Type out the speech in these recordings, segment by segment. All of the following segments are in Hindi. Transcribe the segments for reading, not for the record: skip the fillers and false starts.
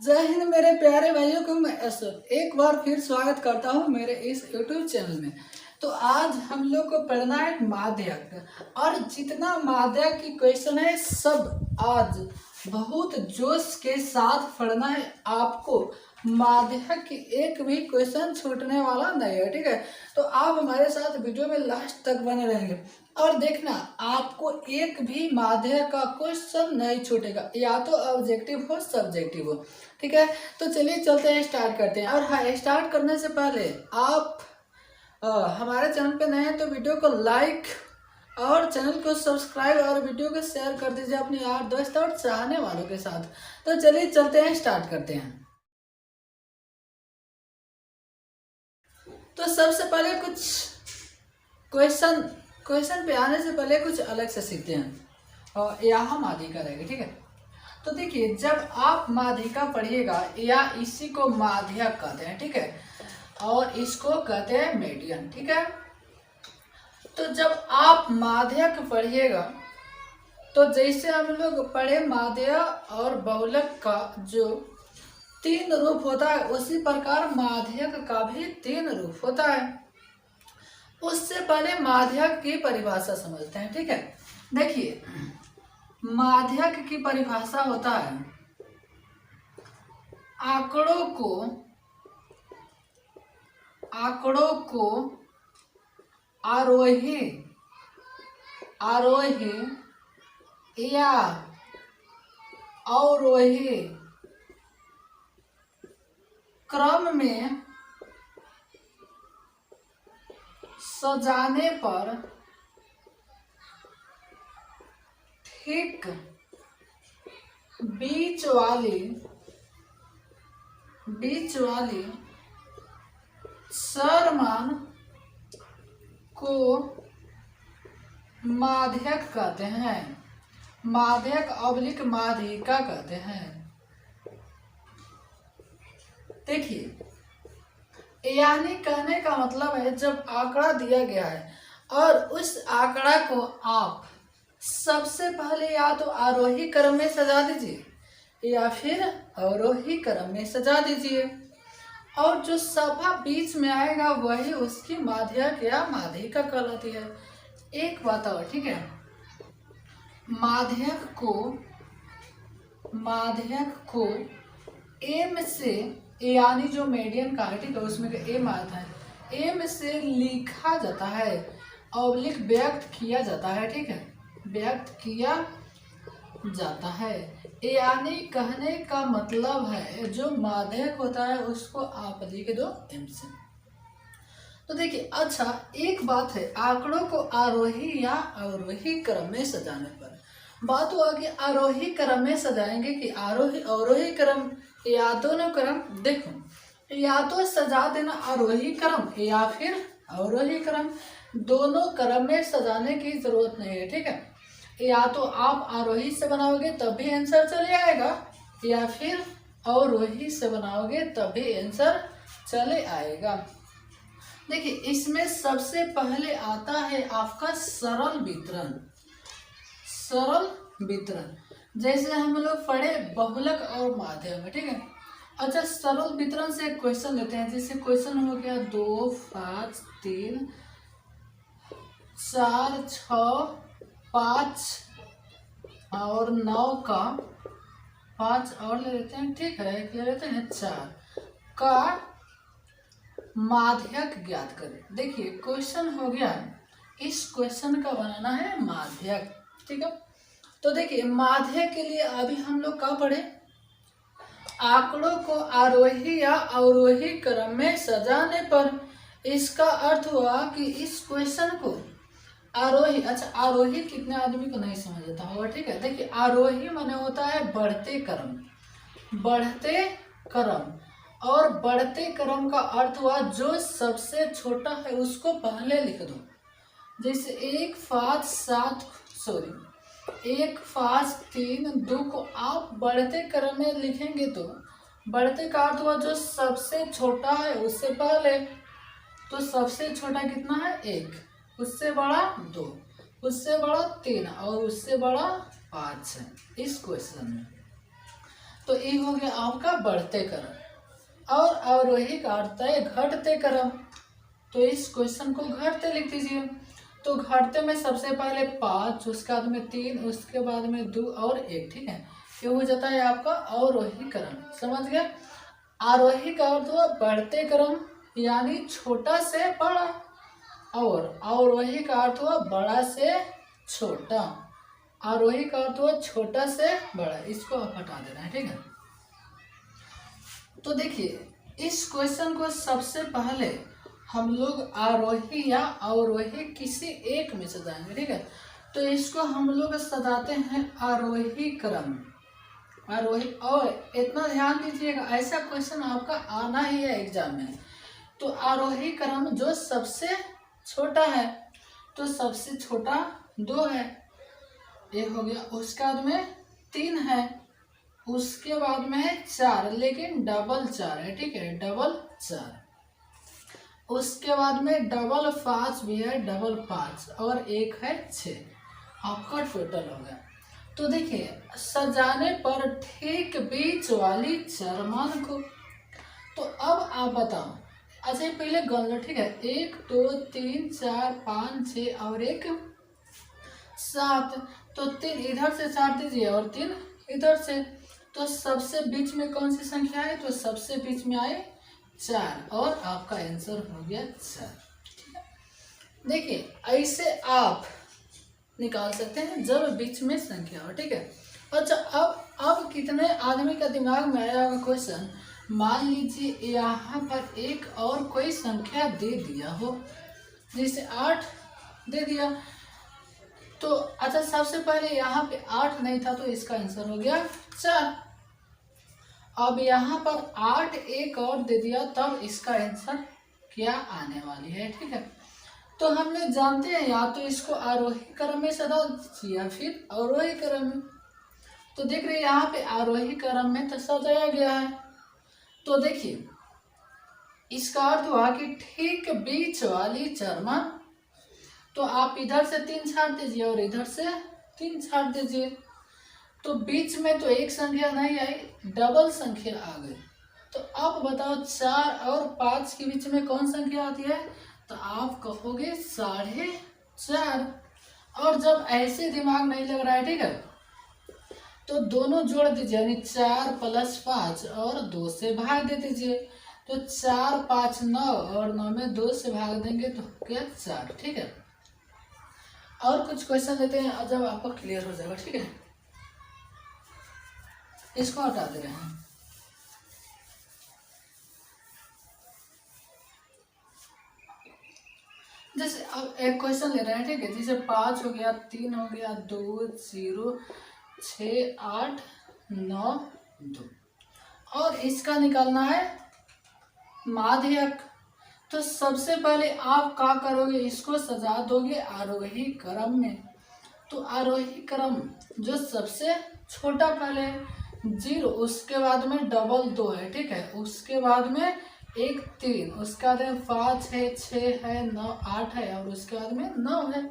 जय हिंद मेरे प्यारे भाइयों को, मैं अशोक एक बार फिर स्वागत करता हूं मेरे इस YouTube चैनल में। तो आज हम लोग को पढ़ना है माध्यक, और जितना माध्यक की क्वेश्चन है सब आज बहुत जोश के साथ पढ़ना है आपको। माध्यक की एक भी क्वेश्चन छूटने वाला नहीं है, ठीक है। तो आप हमारे साथ वीडियो में लास्ट तक बने रहेंगे और देखना आपको एक भी माध्यक का क्वेश्चन नहीं छूटेगा, या तो ऑब्जेक्टिव हो सब्जेक्टिव हो, ठीक है। तो चलिए चलते हैं, स्टार्ट करते हैं। और हाँ, स्टार्ट करने से पहले आप हमारे चैनल पे नए हैं तो वीडियो को लाइक और चैनल को सब्सक्राइब और वीडियो को शेयर कर दीजिए अपने यार दोस्त और चाहने वालों के साथ। तो चलिए चलते हैं, स्टार्ट करते हैं। तो सबसे पहले कुछ क्वेश्चन पे आने से पहले कुछ अलग से सीखते हैं, और यहाँ माध्यिका रहेगी, ठीक है। तो देखिए, जब आप माध्यिका पढ़िएगा, या इसी को माध्यक कहते हैं, ठीक है, और इसको कहते हैं मीडियन, ठीक है। तो जब आप माध्यक पढ़िएगा तो जैसे हम लोग पढ़े माध्य और बहुलक का जो 3 रूप होता है, उसी प्रकार माध्यक का भी 3 रूप होता है। उससे पहले माध्यक की परिभाषा समझते हैं, ठीक है। देखिए, माध्यक की परिभाषा होता है आंकड़ों को आरोही या अवरोही क्रम में सजाने पर ठीक बीच वाली सरमान को माध्यक कहते हैं, माध्यक ऑब्लिक माध्यिका कहते हैं। देखिए, यानी कहने का मतलब है, जब आंकड़ा दिया गया है और उस आंकड़ा को आप सबसे पहले या तो आरोही क्रम में सजा दीजिए या फिर अवरोही क्रम में सजा दीजिए, और जो सभा बीच में आएगा वही उसकी माध्यक या माध्यिका कहलाती है। एक बात और, ठीक है, माध्यक को एम से, यानी जो मीडियन का है, ठीक है, उसमें एम आता है, एम से लिखा जाता है, ऑब्लिक व्यक्त किया जाता है, ठीक है, व्यक्त किया जाता है। यानी कहने का मतलब है, जो माध्यक होता है उसको आप लिख दो एम से। तो देखिए, अच्छा एक बात है, आंकड़ों को आरोही या अवरोही क्रम में सजाने पर बात हुआ कि आरोही क्रम में सजाएंगे कि आरोही अवरोही क्रम, या दोनों क्रम। देखो, या तो सजा देना आरोही क्रम या फिर अवरोही क्रम, दोनों क्रम में सजाने की जरूरत नहीं है, ठीक है। या तो आप आरोही से बनाओगे तब भी आंसर चले आएगा, या फिर अवरोही से बनाओगे तब भी आंसर चले आएगा। देखिए, इसमें सबसे पहले आता है आपका सरल वितरण। जैसे हम लोग पढ़े बहुलक और माध्यक में, ठीक है। अच्छा, सरल वितरण से क्वेश्चन लेते हैं। जैसे क्वेश्चन हो गया 2, 5, 3, 4, 6, 5 और 9 का 5 और ले लेते हैं, ठीक है, एक ले लेते हैं 4 का माध्यक ज्ञात करें। देखिए, क्वेश्चन हो गया, इस क्वेश्चन का बनाना है माध्यक, ठीक है। तो देखिए, माध्यक के लिए अभी हम लोग क्या पढ़े, आंकड़ों को आरोही या अवरोही क्रम में सजाने पर। इसका अर्थ हुआ कि इस क्वेश्चन को आरोही, अच्छा आरोही कितने आदमी को नहीं समझ आता होगा, ठीक है। देखिए, आरोही माने होता है बढ़ते क्रम, और बढ़ते क्रम का अर्थ हुआ जो सबसे छोटा है उसको पहले लिख दो। जैसे 1, 5, 7, 3, 2 को आप बढ़ते क्रम में लिखेंगे तो बढ़ते का अर्थ हुआ जो सबसे छोटा है उससे पहले। तो सबसे छोटा कितना है 1, उससे बड़ा 2, उससे बड़ा 3 और उससे बड़ा 5 है इस क्वेश्चन में। तो ये हो गया आपका बढ़ते क्रम। और अवरोही का अर्थ है घटते क्रम, तो इस क्वेश्चन को घटते लिख दीजिए। तो घटते में सबसे पहले 5, उसके बाद में 3, उसके बाद में 2 और 1, ठीक है। ये हो जाता है आपका अवरोही क्रम, समझ गए। आरोही का अर्थ हुआ बढ़ते क्रम यानी छोटा से बड़ा, और अवरोही का अर्थ हुआ बड़ा से छोटा। आरोही का अर्थ हुआ छोटा से बड़ा, इसको आप हटा देना है, ठीक है। तो देखिए इस क्वेश्चन को सबसे पहले हम लोग आरोही या अवरोही किसी एक में सजाएंगे, ठीक है। तो इसको हम लोग सजाते हैं आरोही क्रम, आरोही। और इतना ध्यान दीजिएगा, ऐसा क्वेश्चन आपका आना ही है एग्जाम में। तो आरोही क्रम जो सबसे छोटा है, तो सबसे छोटा 2 है, ये हो गया। उसके बाद में 3 है, उसके बाद में है 4, लेकिन डबल 4 है, ठीक है, डबल 4। उसके बाद में डबल 5 भी है, डबल 5, और 1 है 6, आपका टोटल हो गया। तो देखिए सजाने पर ठीक बीच वाली चरमान को, तो अब आप बताओ। अच्छा पहले गण लो, ठीक है। 1 2 3 4 5 6 और 1 7, तो 3 इधर से 4 दीजिए और 3 इधर से। तो सबसे बीच में कौन सी संख्या है, तो सबसे बीच में आए 4, और आपका आंसर हो गया 4। देखिए ऐसे आप निकाल सकते हैं जब बीच में संख्या हो, ठीक है। अच्छा अब कितने आदमी का दिमाग में आया होगा क्वेश्चन, मान लीजिए यहाँ पर एक और कोई संख्या दे दिया हो, जैसे 8 दे दिया। तो अच्छा सबसे पहले यहाँ पे 8 नहीं था, तो इसका आंसर हो गया 4। अब यहाँ पर 8 एक और दे दिया, तब इसका आंसर क्या आने वाली है, ठीक है। तो हम लोग जानते हैं या तो इसको आरोही क्रम में सजा या फिर अवरोही क्रम में। तो देख रहे हैं यहाँ पे आरोही क्रम में तो सजाया गया है। तो देखिए इसका अर्थ हुआ कि ठीक बीच वाली चरमान, तो आप इधर से 3 छाट दीजिए और इधर से 3 छाट दीजिए। तो बीच में तो एक संख्या नहीं आई, डबल संख्या आ गई। तो अब बताओ 4 और 5 के बीच में कौन संख्या आती है, तो आप कहोगे 4.5। और जब ऐसे दिमाग नहीं लग रहा है, ठीक है, तो दोनों जोड़ दीजिए, यानी 4 + 5 और 2 से भाग दे दीजिए। तो 4 5 9, और 9 में 2 से भाग देंगे तो क्या 4, ठीक है। और कुछ क्वेश्चन लेते हैं जब आपको क्लियर हो जाएगा, ठीक है। इसको हटा दे रहे हैं। जैसे अब एक क्वेश्चन ले रहे हैं, ठीक है, जैसे 5 हो गया, 3 हो गया, 2 0 6 8 9 2, और इसका निकालना है माध्यक। तो सबसे पहले आप क्या करोगे, इसको सजा दोगे आरोही क्रम में। तो आरोही क्रम जो सबसे छोटा पहले 0, उसके बाद में डबल 2 है, ठीक है, उसके बाद में 1 3, उसके बाद में 5 है, 6 है, 9 8 है, और उसके बाद में 9 है।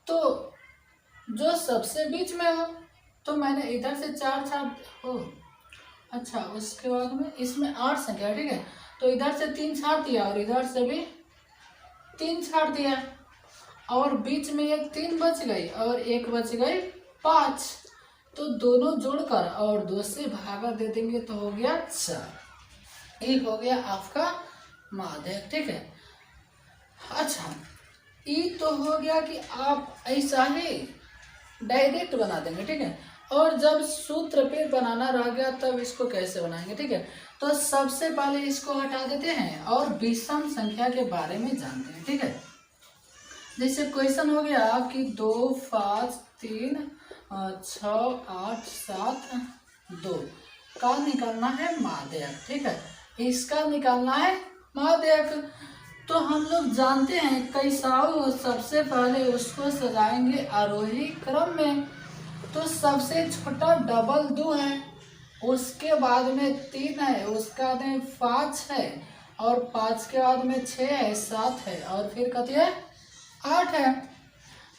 तो जो सबसे बीच में हो, तो मैंने इधर से 4 छाट हो, अच्छा उसके बाद में इसमें 8 संख्या है, ठीक है, तो इधर से 3 छाट दिया और इधर से भी 3 छाट दिया, और बीच में एक 3 बच गई और एक बच गई 5। तो दोनों जोड़कर और 2 से भागा दे देंगे तो हो गया 4। ये हो गया आपका माध्यक, ठीक है। अच्छा ये तो हो गया कि आप ऐसा ही डायरेक्ट बना देंगे, ठीक है। और जब सूत्र पे बनाना रह गया तब इसको कैसे बनाएंगे, ठीक है। तो सबसे पहले इसको हटा देते हैं और विषम संख्या के बारे में जानते हैं, ठीक है। जैसे क्वेश्चन हो गया कि 2 5 3 6 8 7 2 का निकालना है माध्यक, ठीक है, इसका निकालना है माध्यक। तो हम लोग जानते हैं कैसा हो, सबसे पहले उसको सजाएंगे आरोही क्रम में। तो सबसे छोटा डबल 2 है, उसके बाद में 3 है, उसके बाद में 5 है, और 5 के बाद में 6 है, 7 है, और फिर कहती है 8 है।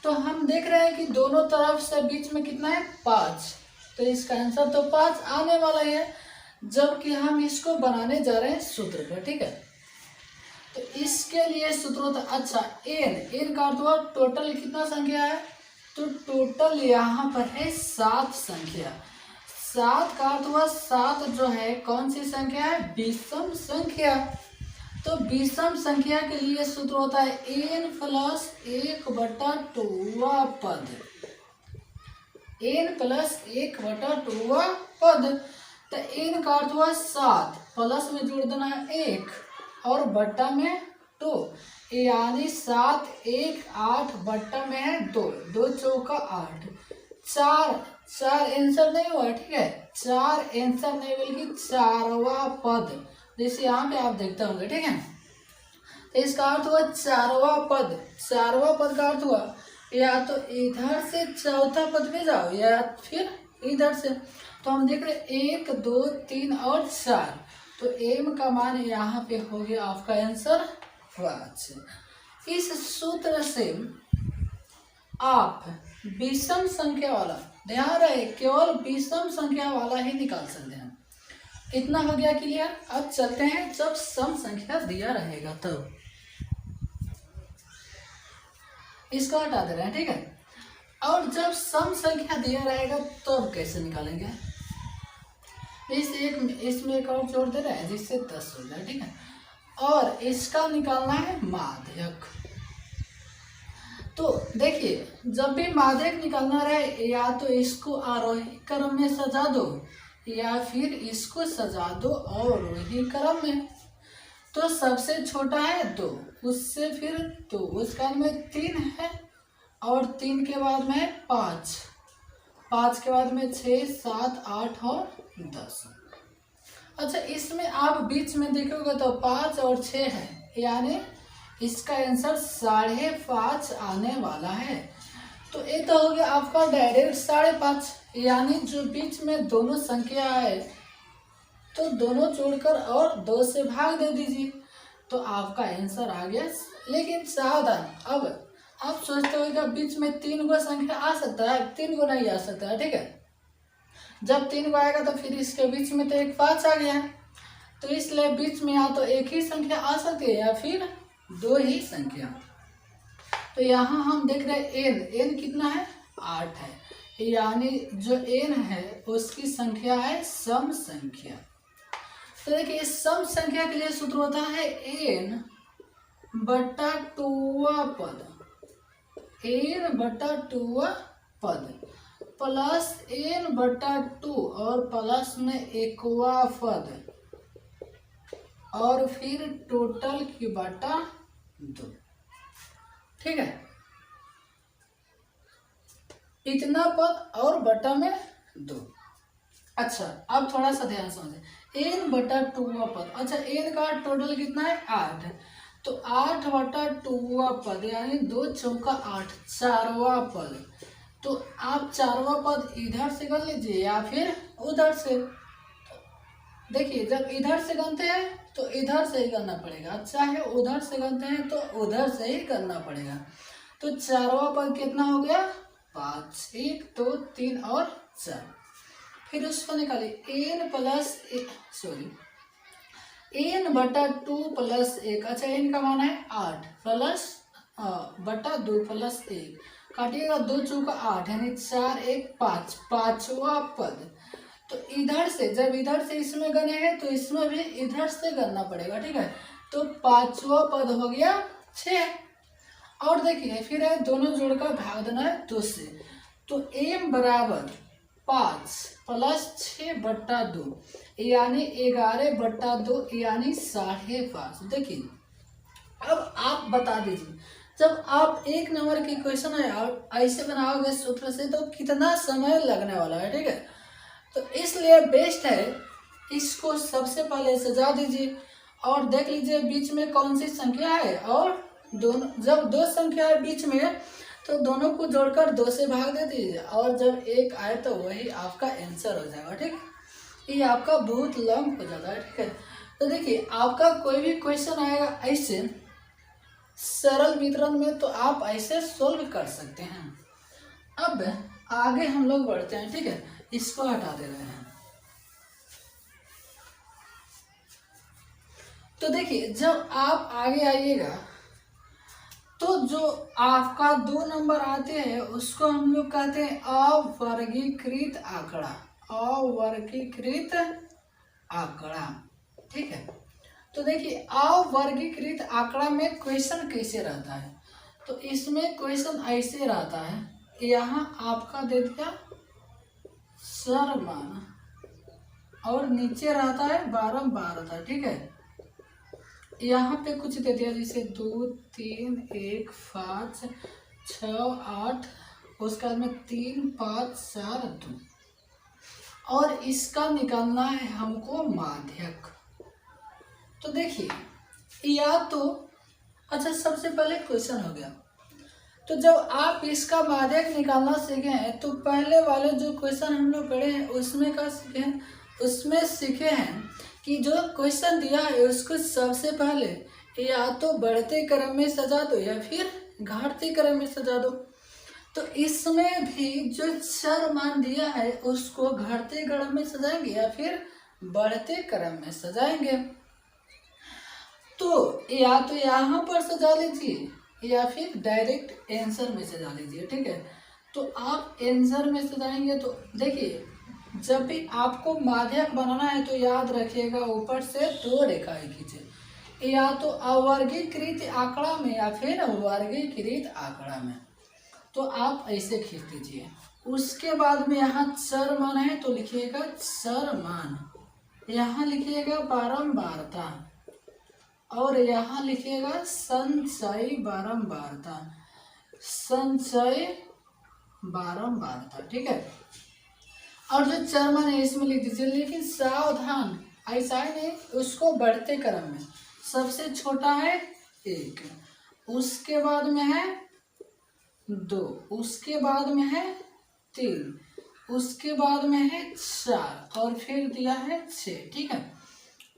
तो हम देख रहे हैं कि दोनों तरफ से बीच में कितना है 5, तो इसका आंसर तो 5 आने वाला ही है, जबकि हम इसको बनाने जा रहे हैं सूत्र पर। ठीक है, तो इसके लिए सूत्र होता है, अच्छा एन का अर्थ हुआ टोटल कितना संख्या है, तो टोटल यहाँ पर है 7 संख्या। 7 का अर्थ हुआ 7 जो है कौन सी संख्या है, विषम संख्या। तो विषम संख्या के लिए सूत्र होता है n प्लस 1/2 पद, n प्लस 1/2 पद। तो n का अर्थ हुआ 7, प्लस में जोड़ देना है 1 और बट्टा में 2, यानी 7 1 8 बट्टा में है 2, 2 चौका 8, 4 आंसर नहीं हुआ। ठीक है, 4 आंसर नहीं बल्कि 4वां पद, जैसे यहाँ पे आप देखते होंगे। ठीक है, तो इसका अर्थ हुआ 4वां पद। 4वां पद का अर्थ हुआ या तो इधर से चौथा पद में जाओ या फिर इधर से। तो हम देख रहे 1 2 3 और 4, तो m का मान यहाँ पे हो गया आपका आंसर 5। इस सूत्र से आप विषम संख्या वाला, ध्यान रहे केवल विषम संख्या वाला ही निकाल सकते हैं। इतना हो गया क्लियर। अब चलते हैं जब सम संख्या दिया रहेगा तब, इसको हटा दे रहे हैं। ठीक है, और जब सम संख्या दिया रहेगा तब कैसे निकालेंगे, इसमें एक और जोड़ दे रहे हैं जिससे 10 हो जाए। ठीक है, और इसका निकालना है माध्यक। तो देखिए जब भी माध्यक निकालना रहे, या तो इसको आरोही क्रम में सजा दो या फिर इसको सजा दो अवरोही क्रम में। तो सबसे छोटा है 2, उससे फिर 2, उसका में 3 है, और 3 के बाद में 5, 5 के बाद में 6 7 8 और 10। अच्छा, इसमें आप बीच में देखोगे तो 5 और 6 है, यानी इसका आंसर 5.5 आने वाला है। तो ये तो हो गया आपका डायरेक्ट 5.5, यानी जो बीच में दोनों संख्या है तो दोनों जोड़कर और 2 से भाग दे दीजिए, तो आपका आंसर आ गया। लेकिन सावधान, अब आप सोचते हो कि बीच में 3 गो संख्या आ सकता है, 3 गो नहीं आ सकता है। ठीक है, जब 3 गो आएगा तो फिर इसके बीच में तो एक 5 आ गया, तो इसलिए बीच में या तो एक ही संख्या आ सकती है या फिर 2 ही संख्या। तो यहाँ हम देख रहे हैं n कितना है, 8 है, यानी जो n है उसकी संख्या है सम संख्या। तो देखिए इस सम संख्या के लिए सूत्र होता है n/2 पद, n/2 पद प्लस n/2 और प्लस में 1वां पद और फिर टोटल की बटा 2। ठीक है, इतना पद और बटा में 2। अच्छा, अब थोड़ा सा ध्यान समझे, n/2 पद। अच्छा, n का टोटल कितना है, 8 है, तो 8/2 पद यानी 2 चौका 8, 4वां पद। तो आप 4वां पद इधर से कर लीजिए या फिर उधर से। देखिए जब इधर से गनते हैं तो इधर से ही करना पड़ेगा, चाहे उधर से गनते हैं तो उधर से ही करना पड़ेगा। तो 4वां पद कितना हो गया, 5, 1 2 3 और 4। फिर उसको निकालिए n/2 प्लस 1। अच्छा, n का मान है 8 प्लस बटा 2 प्लस 1, काटिएगा 2 चौका 8 यानी 4 1 5, 5वां पद। तो इधर से जब इधर से इसमें गने हैं तो इसमें भी इधर से करना पड़ेगा। ठीक है, तो 5वां पद हो गया 6। और देखिए फिर है दोनों जोड़कर भाग देना है 2 से, तो m बराबर 5 प्लस 6/2 यानी 11/2 यानी 5.5। देखिए अब आप बता दीजिए, जब आप 1 नंबर की क्वेश्चन ऐसे बनाओगे सूत्र से तो कितना समय लगने वाला है। ठीक है, तो इसलिए बेस्ट है इसको सबसे पहले सजा दीजिए और देख लीजिए बीच में कौन सी संख्या है, और दोनों जब 2 संख्या है बीच में तो दोनों को जोड़कर 2 से भाग दे दीजिए, और जब 1 आए तो वही आपका आंसर हो जाएगा। ठीक है, ये आपका बहुत लंब हो जाता है। ठीक है, तो देखिए आपका कोई भी क्वेश्चन आएगा ऐसे सरल वितरण में तो आप ऐसे सोल्व कर सकते हैं। अब आगे हम लोग बढ़ते हैं। ठीक है, इसको हटा दे रहे हैं। तो देखिए जब आप आगे आइएगा तो जो आपका 2 नंबर आते हैं उसको हम लोग कहते हैं अवर्गीकृत आंकड़ा, अवर्गीकृत आंकड़ा। ठीक है, तो देखिए अवर्गीकृत आंकड़ा में क्वेश्चन कैसे रहता है, तो इसमें क्वेश्चन ऐसे रहता है, यहाँ आपका दे दिया सर मान और नीचे रहता है बारंबारता। ठीक है, यहाँ पे कुछ दे दिया जैसे 2 3 1 5 6 8, उसके बाद में 3 5 4 2, और इसका निकालना है हमको माध्यक। तो देखिए या तो अच्छा सबसे पहले क्वेश्चन हो गया, तो जब आप इसका माध्यक निकालना सीखे हैं तो पहले वाले जो क्वेश्चन हम लोग पढ़े हैं उसमें क्या सीखे हैं, उसमें सीखे हैं कि जो क्वेश्चन दिया है उसको सबसे पहले या तो बढ़ते क्रम में सजा दो या फिर घटते क्रम में सजा दो। तो इसमें भी जो चर मान दिया है उसको घटते क्रम में सजाएंगे या फिर बढ़ते क्रम में सजाएंगे। तो या तो यहाँ पर सजा लीजिए या फिर डायरेक्ट आंसर में सजा लीजिए। ठीक है, तो आप आंसर में सजाएंगे तो देखिए जब भी आपको माध्यक बनाना है तो याद रखिएगा ऊपर से 2 रेखाएं खींचे, या तो अवर्गीकृत आंकड़ा में या फिर वर्गीकृत आंकड़ा में, तो आप ऐसे खींच दीजिए। उसके बाद में यहाँ चर मान है तो लिखिएगा चर मान, यहाँ लिखिएगा बारंबारता और यहाँ लिखिएगा संचय बारंबारता, संचय बारंबारता। ठीक है, और जो चर मान है इसमें लिख दीजिए, लेकिन सावधान ऐसा ही नहीं, उसको बढ़ते क्रम में, सबसे छोटा है 1, उसके बाद में है 2, उसके बाद में है 3, उसके बाद में है 4 और फिर दिया है 6। ठीक है,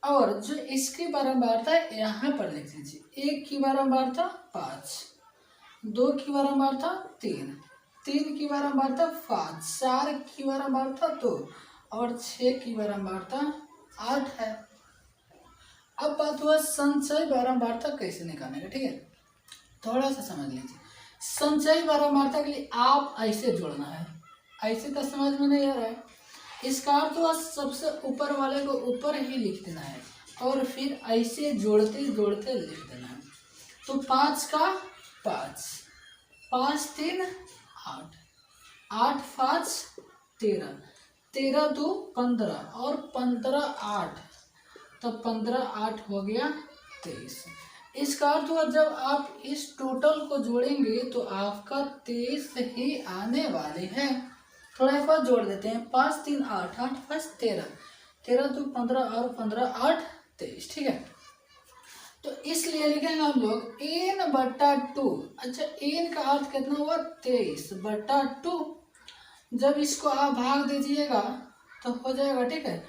और जो इसकी बारंबारता है यहाँ पर लिख दीजिए, 1 की बारंबारता 5, 2 की बारंबारता 3, 3 की बारंबारता 5, 4 की बारंबारता 2 और 6 की बारंबारता 8 है। अब बात हुआ संचय बारंबारता कैसे निकालने का। ठीक है, थोड़ा सा समझ लीजिए। संचय बारंबारता के लिए आप ऐसे जोड़ना है, ऐसे तो समझ में नहीं आ रहा है, इसका अर्थ हुआ सबसे ऊपर वाले को ऊपर ही लिख देना है और फिर ऐसे जोड़ते जोड़ते लिख देना है। तो 5 का 5, 5 3 8, 8 5 13, 13 2 15 और 15 8, तो 15 8 हो गया 23। इसका अर्थ हुआ जब आप इस टोटल को जोड़ेंगे तो आपका 23 ही आने वाले हैं। थोड़ा एक बार जोड़ देते हैं, 5 3 8, 8 5 13, 13 2 15 और 15 8 23। ठीक है, तो इसलिए लिखेंगे हम लोग n/2। अच्छा n का अर्थ कितना हुआ 23/2। जब इसको आप भाग दीजिएगा तो हो जाएगा। ठीक है,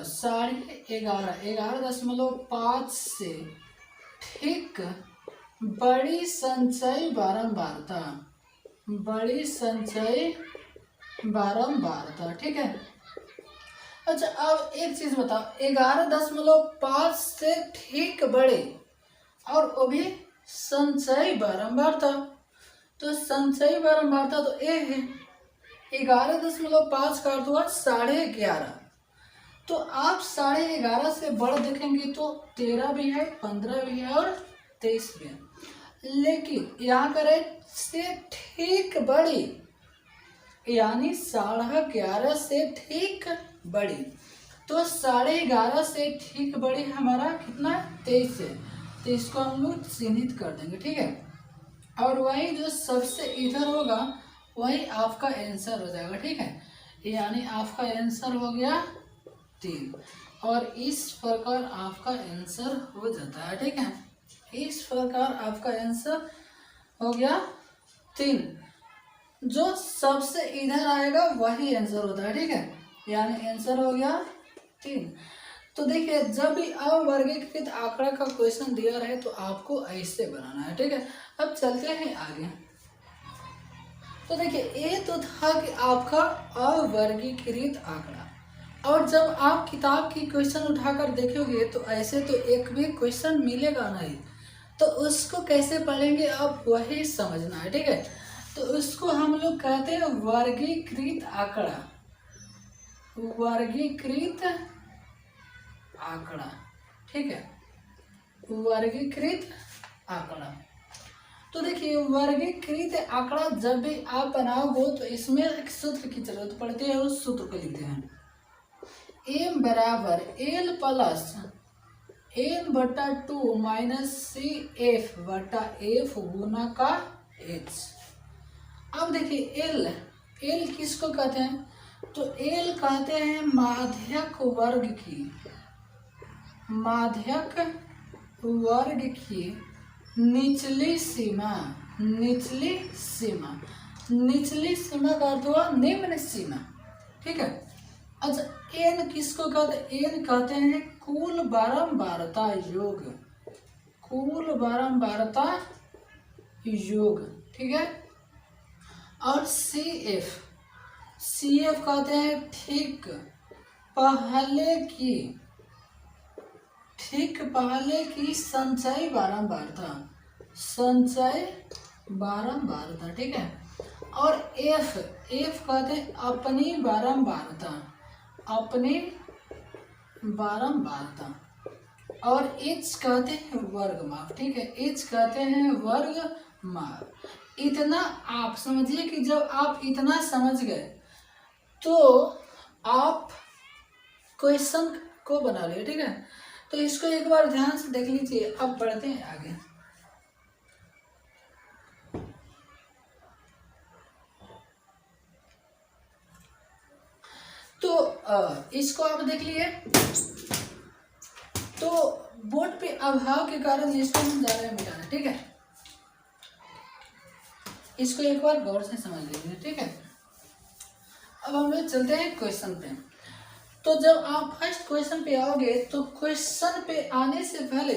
11.5, 11.5 से ठीक बड़ी संचय बारंबारता, बड़ी संचय बारंबारता। ठीक है, अच्छा अब एक चीज बताओ, 11.5 से ठीक बड़े और वो भी संचय बारंबारता, तो संचय बारंबारता तो ए है। 11.5 का अर्थ हुआ 11.5, तो आप 11.5 से बड़ा देखेंगे तो 13 भी है, 15 भी है और 23 भी है, लेकिन यहाँ करें से ठीक बड़ी यानी 11.5 से ठीक बड़ी, तो 11.5 से ठीक बड़ी हमारा कितना 23 है, तो इसको हम लोग चिन्हित कर देंगे। ठीक है, और वही जो सबसे इधर होगा वही आपका आंसर हो जाएगा। ठीक है, यानी आपका आंसर हो गया 3 और इस प्रकार आपका आंसर हो जाता है। ठीक है, इस प्रकार आपका आंसर हो गया 3, जो सबसे इधर आएगा वही आंसर होता है। ठीक है, यानी आंसर हो गया 3। तो देखिए जब भी अवर्गीकृत आंकड़ा का क्वेश्चन दिया रहे तो आपको ऐसे बनाना है। ठीक है, अब चलते हैं आगे। तो देखिए ये तो था कि आपका अवर्गीकृत आंकड़ा। और जब आप किताब की क्वेश्चन उठाकर देखोगे तो ऐसे तो एक भी क्वेश्चन मिलेगा नहीं, तो उसको कैसे पढ़ेंगे आप वही समझना है, ठीक है। तो उसको हम लोग कहते हैं वर्गीकृत आंकड़ा, वर्गीकृत आंकड़ा, ठीक है, वर्गीकृत आंकड़ा। तो देखिए वर्गीकृत आंकड़ा जब भी आप बनाओगे तो इसमें एक सूत्र की जरूरत पड़ती है, उस सूत्र को लिखते हैं m बराबर l प्लस m बटा 2 माइनस सी एफ बटा एफ गुना का h। अब देखिए l किसको कहते हैं, तो l कहते हैं माध्यक वर्ग की, माध्यक वर्ग की निचली सीमा, निचली सीमा, निचली सीमा का अर्थ हुआ निम्न सीमा, ठीक है। अच्छा एन किसको कहते हैं, एन कहते हैं कुल बारंबारता योग, कुल बारंबारता योग, ठीक है। और सी एफ कहते हैं ठीक पहले की, ठीक पहले की संचय बारंबारता, संचय बारंबारता, ठीक है। और एफ कहते हैं अपनी बारंबारता, अपनी बारंबारता। और एच कहते हैं वर्ग माप, ठीक है, एच कहते हैं वर्ग माप। इतना आप समझिए कि जब आप इतना समझ गए तो आप क्वेश्चन को बना लिए, ठीक है। तो इसको एक बार ध्यान से देख लीजिए। अब बढ़ते हैं आगे। तो इसको आप देख लिए। तो बोर्ड पे अभाव के कारण इसको हम जा रहे हैं मिटाना, ठीक है। इसको एक बार गौर से समझ लीजिए, ठीक है। अब हम लोग चलते हैं क्वेश्चन पे। तो जब आप फर्स्ट क्वेश्चन पे आओगे तो क्वेश्चन पे आने से पहले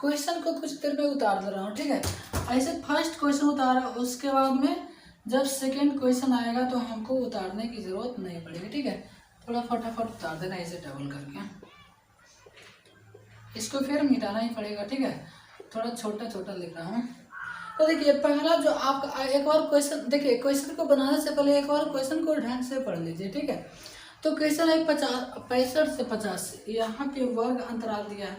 क्वेश्चन को कुछ देर में उतार दे रहा हूँ, ठीक है। ऐसे फर्स्ट क्वेश्चन उतारा, उसके बाद में जब सेकेंड क्वेश्चन आएगा तो हमको उतारने की जरूरत नहीं पड़ेगी, ठीक है। थोड़ा फटाफट उतार देना ऐसे डबल करके, इसको फिर मिटाना ही पड़ेगा, ठीक है। थोड़ा छोटा छोटा लिख रहा हूँ। तो देखिए पहला जो आपका एक और क्वेश्चन, देखिए क्वेश्चन को बनाने से पहले एक और क्वेश्चन को ढंग से पढ़ लीजिए, ठीक है। तो क्वेश्चन है 65 से 50, यहाँ पे वर्ग अंतराल दिया है।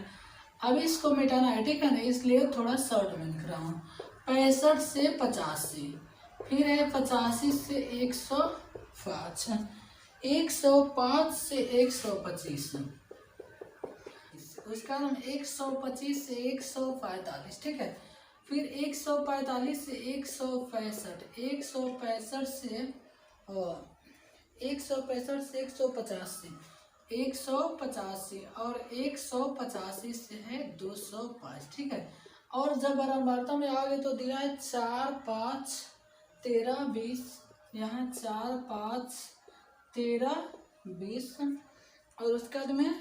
अब इसको मिटाना है, ठीक है ना, इसलिए थोड़ा शॉर्ट में लिख रहा हूँ। 65 से 85, फिर है 85 से 105, 105 से 125, उसका नाम 125 से 145, ठीक है। फिर 145 से 165, 165 से 165 से 185, 185 और 185 से है 205, ठीक है। और जब बारंबारता में आओगे तो दिया है 4, 5, 13, 20, यहाँ 4, 5, 13, 20 और उसके बाद में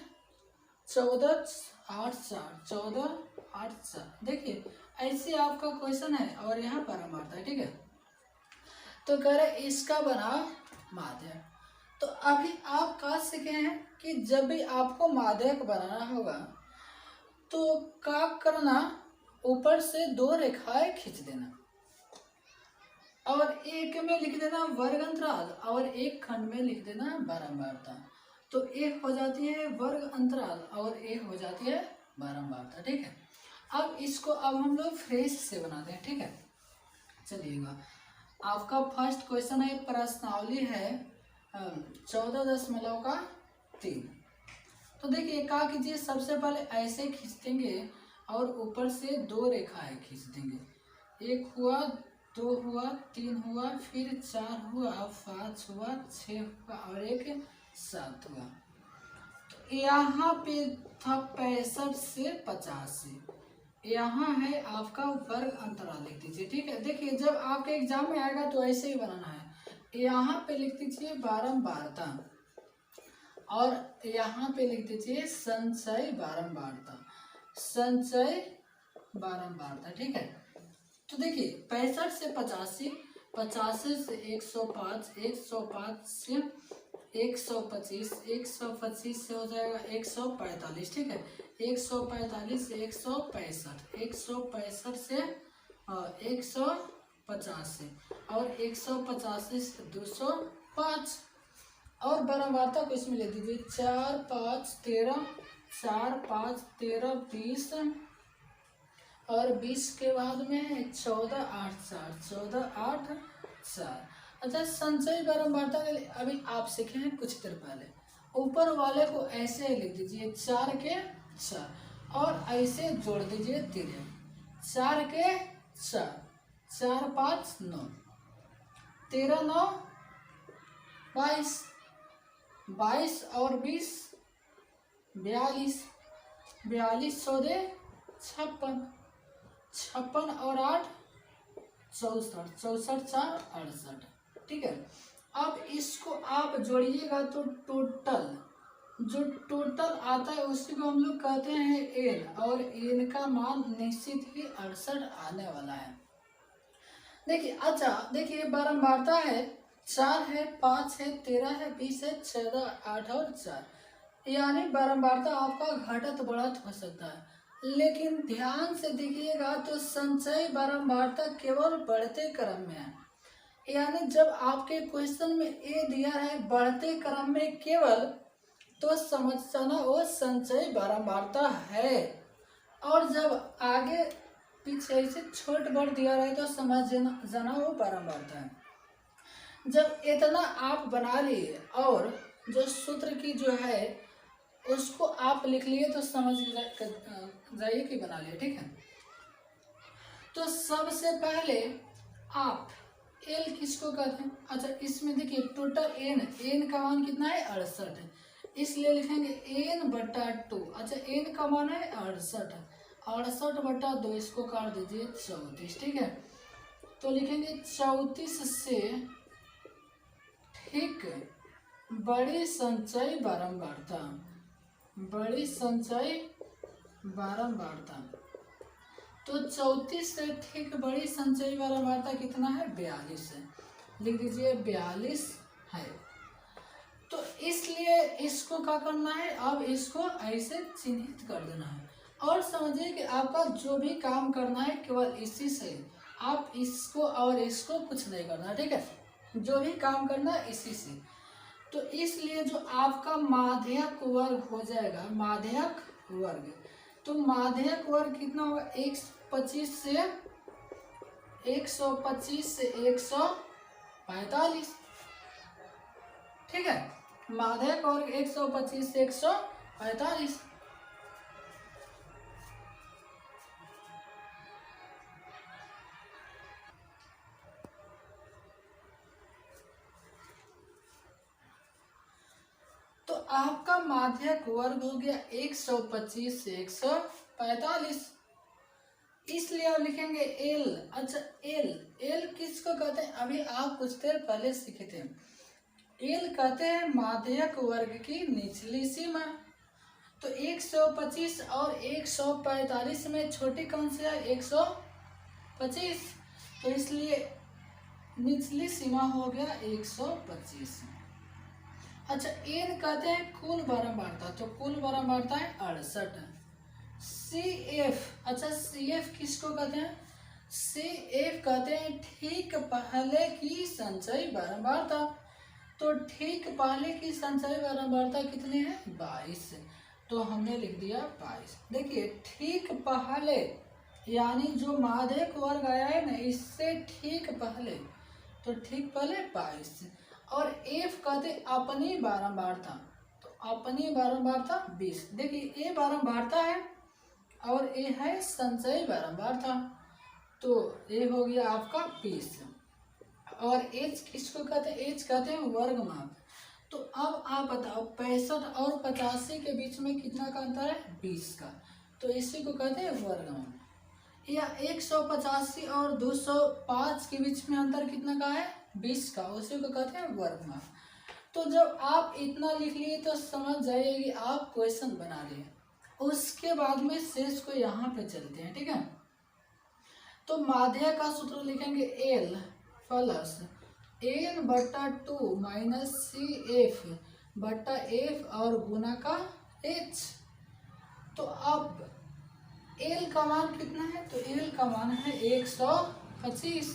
14, 8, 4, 14, 8, 4। देखिए ऐसे आपका क्वेश्चन है और यहाँ बारंबारता है, ठीक है। तो कह रहे इसका बना माध्यक। तो अभी आप कह सके हैं कि जब भी आपको माध्यक बनाना होगा तो क्या करना, ऊपर से 2 रेखाएं खींच देना और एक में लिख देना वर्ग अंतराल और एक खंड में लिख देना बारंबारता। तो एक हो जाती है वर्ग अंतराल और एक हो जाती है बारंबारता, ठीक है। अब इसको अब हम लोग फ्रेश से बनाते हैं, ठीक है। चलिएगा, आपका फर्स्ट क्वेश्चन है, प्रश्नावली है 14.3। तो देखिए क्या कीजिए, सबसे पहले ऐसे खींच देंगे और ऊपर से 2 रेखाएं खींच देंगे। 1 हुआ, 2 हुआ, 3 हुआ, फिर 4 हुआ, 5 हुआ, 6 हुआ और 1 7 हुआ। तो यहाँ पे था 65 से 85, यहाँ है आपका वर्ग अंतराल, लिख दीजिए, ठीक है। देखिए जब आपके एग्जाम में आएगा तो ऐसे ही बनाना है। यहाँ पे लिख दीजिए बारंबारता और यहाँ पे लिख दीजिए संचय बारंबारता, संचय बारंबारता, ठीक है। तो देखिए 65 से 85, 85 से 105, 105 से 125, 125 से हो जाएगा 145, ठीक है। 145 से 165, 165 से 185 और 185 से 205। और बारंबारता को इसमें ले दीजिए 4 5 13, 4 5 13 20 और 20 के बाद में 14 8 4, 14 8 4। अच्छा, संचयी बारंबारता के लिए अभी आप सीखे हैं कुछ देर पहले। ऊपर वाले को ऐसे लिख दीजिए 4 के 4 और ऐसे जोड़ दीजिए धीरे 4 के 4, 4 5 9, 13 9 22, 22 और 20 42, 42 14 56, 56 और 8 64, 64 4 68, ठीक है। अब इसको आप जोड़िएगा तो जो टोटल आता है उसी को हम लोग कहते हैं एन, और एन का मान निश्चित ही 68 आने वाला है। देखिए, अच्छा देखिए, बारंबारता है 4 है, 5 है, 13 है, 20 है, 14 8 और 4, यानी बारंबारता आपका घटत बढ़त हो सकता है। लेकिन ध्यान से देखिएगा तो संचयी बारंबारता केवल बढ़ते क्रम में है, यानी जब आपके क्वेश्चन में ए दिया है बढ़ते क्रम में केवल, तो समझ जाना वो संचयी बारंबारता है। और जब आगे पीछे से छोट बढ़ दिया रहे तो समझ जाना वो बारंबारता है। जब इतना आप बना लिए और जो सूत्र की जो है उसको आप लिख लिए तो समझ जाइए कि बना लिए, ठीक है। तो सबसे पहले आप एल किसको कहते हैं? अच्छा, इसमें देखिए टोटल एन का मान कितना है 68 है, इसलिए लिखेंगे एन बटा 2। अच्छा, एन का मान है 68, 68 बटा 2, इसको काट दीजिए 34, ठीक है। तो लिखेंगे 34 से ठीक बड़ी संचयी बारंबारता, बड़ी संचयी बारंबारता। तो 34 से ठीक बड़ी संचयी बारंबारता कितना है? 42 है, लिख दीजिए 42 है। तो इसलिए इसको क्या करना है, अब इसको ऐसे चिन्हित कर देना है। और समझिए कि आपका जो भी काम करना है केवल इसी से, आप इसको और इसको कुछ नहीं करना, ठीक है। जो भी काम करना है इसी से। तो इसलिए जो आपका माध्यक वर्ग हो जाएगा, माध्यक वर्ग, तो माध्यक वर्ग कितना होगा? 125 से 125 से 145, ठीक है। माध्यक वर्ग 125 से 145। तो आपका माध्यक वर्ग हो गया 125 से 145, इसलिए आप लिखेंगे एल। अच्छा, एल किसको कहते हैं? अभी आप कुछ देर पहले सीखे थे, एल कहते हैं माध्यक वर्ग की निचली सीमा। तो 125 और 145 में छोटी कौन सी है? 125, तो इसलिए निचली सीमा हो गया 125। अच्छा, एन कहते हैं कुल बारंबारता, तो कुल बारंबारता है 68। सी एफ, अच्छा सी एफ किसको कहते हैं? सी एफ कहते हैं ठीक पहले की संचयी बारंबारता। तो ठीक पहले की संचयी बारंबारता कितनी है? 22, तो हमने लिख दिया 22। देखिए, ठीक पहले यानी जो माध्यक वर्ग आया है ना, इससे ठीक पहले, तो ठीक पहले 22। और एफ कहते अपनी बारंबारता, तो अपनी बारंबारता 20। देखिए, ए बारंबारता है और ए है संचयी बारंबारता, तो ए हो गया आपका 20। और एच किसको कहते हैं? एच कहते हैं वर्ग माप। तो अब आप बताओ 65 और 85 के बीच में कितना का अंतर है? 20 का, तो इसी को कहते हैं वर्ग माप। या 185 और 205 के बीच में अंतर कितना का है? 20 का, उसी को कहते हैं वर्ग माप। तो जब आप इतना लिख लिए तो समझ जाइए कि आप क्वेश्चन बना लिए। उसके बाद में शेष को यहाँ पे चलते हैं, ठीक है। तो माध्यक का सूत्र लिखेंगे एल प्लस एन बटा 2 माइनस सी एफ बटा एफ और गुना का एच। तो अब एल का मान कितना है, तो एल का मान है 125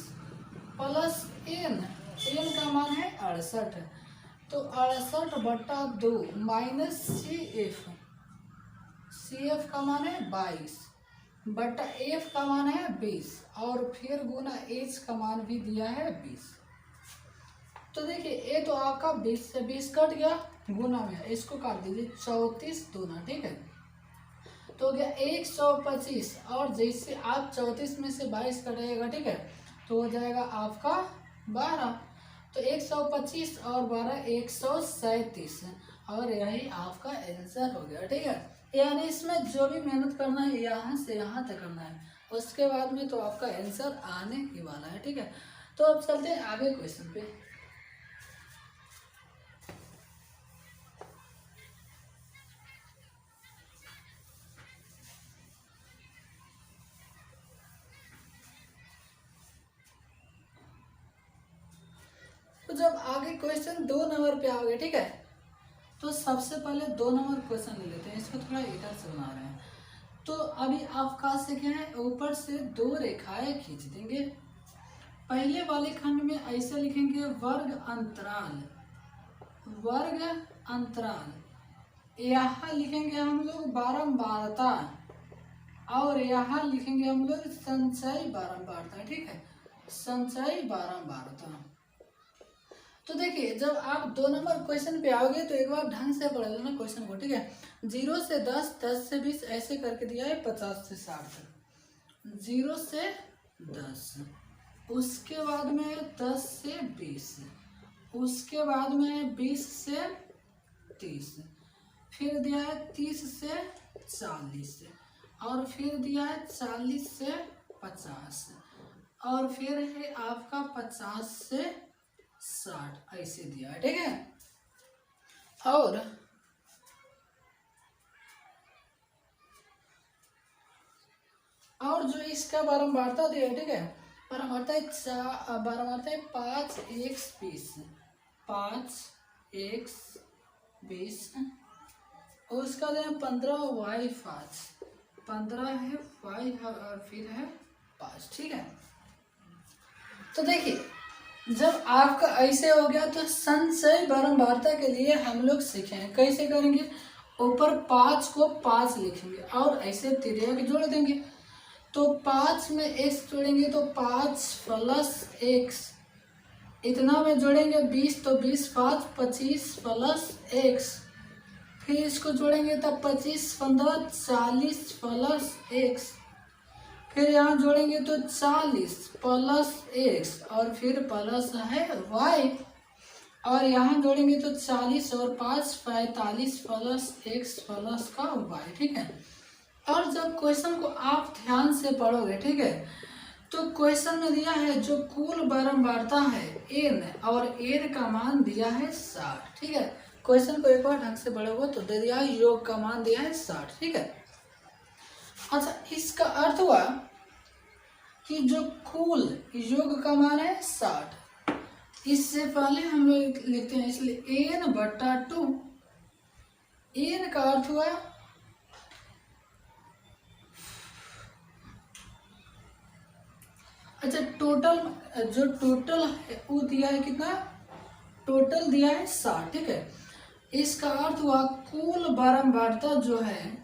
प्लस एन, एन का मान है 68, तो 68 बटा 2 minus C F, C F का मान है 22 बटा एफ का मान है 20 और फिर गुना एच का मान भी दिया है 20। तो देखिए ये तो आपका 20 से 20 कट गया, गुना में इसको काट दीजिए 34 दूना, ठीक है, तो हो गया 125 और जैसे आप 34 में से 22 कटाइएगा, ठीक है, तो हो जाएगा आपका 12, तो 125 और 12 137 और यही आपका आंसर हो गया, ठीक है। यानी इसमें जो भी मेहनत करना है यहाँ से यहाँ तक करना है, उसके बाद में तो आपका आंसर आने ही वाला है, ठीक है। तो अब चलते हैं आगे क्वेश्चन पे। तो जब आगे क्वेश्चन 2 नंबर पे आओगे, ठीक है, तो सबसे पहले 2 नंबर क्वेश्चन ले लेते हैं, इसको थोड़ा इधर से बना रहे हैं। तो अभी आपका से क्या है, ऊपर से 2 रेखाएं खींच देंगे। पहले वाले खंड में ऐसे लिखेंगे वर्ग अंतराल, वर्ग अंतराल, यहाँ लिखेंगे हम लोग बारंबारता और यहाँ लिखेंगे हम लोग संचय बारंबारता, ठीक है, संचय बारंबारता। तो देखिए जब आप 2 नंबर क्वेश्चन पे आओगे तो एक बार ढंग से पढ़ लेना क्वेश्चन को, ठीक है। 0 से 10, 10 से 20 ऐसे करके दिया है 50 से 60 तक, 0 से 10, उसके बाद में 10 से 20, उसके बाद में 20 से 30, फिर दिया है 30 से 40 और फिर दिया है 40 से 50 और फिर है आपका 50 से 60 ऐसे दिया है, ठीक है। और जो इसका बारंबारता दिया है, ठीक है, बारंबारता है 5x20, 5x20 और उसका दिया 15y5, 15 है y और फिर है 5, ठीक है। तो देखिए जब आपका ऐसे हो गया तो संचय बारंबारता के लिए हम लोग सीखे हैं कैसे करेंगे, ऊपर 5 को 5 लिखेंगे और ऐसे तिर्यक जोड़ देंगे। तो 5 में x जोड़ेंगे तो 5 प्लस x, इतना में जोड़ेंगे 20 तो 20 5 25 प्लस x, फिर इसको जोड़ेंगे तब 25 15 40 प्लस x, फिर यहाँ जोड़ेंगे तो 40 प्लस x और फिर प्लस है y और यहाँ जोड़ेंगे तो 40 और 5 45 प्लस x प्लस का y, ठीक है। और जब क्वेश्चन को आप ध्यान से पढ़ोगे, ठीक है, तो क्वेश्चन में दिया है जो कुल बारंबारता है n और n का मान दिया है 60, ठीक है। क्वेश्चन को एक बार ढंग से पढ़ोगे तो दे दिया है योग का मान दिया है 60, ठीक है। अच्छा इसका अर्थ हुआ कि जो कुल योग का मान है 60, इससे पहले हम लोग लिखते हैं इसलिए n बटा 2, n का अर्थ हुआ अच्छा टोटल, जो टोटल है वो दिया है कितना, टोटल दिया है 60, ठीक है। इसका अर्थ हुआ कुल बारंबारता जो है,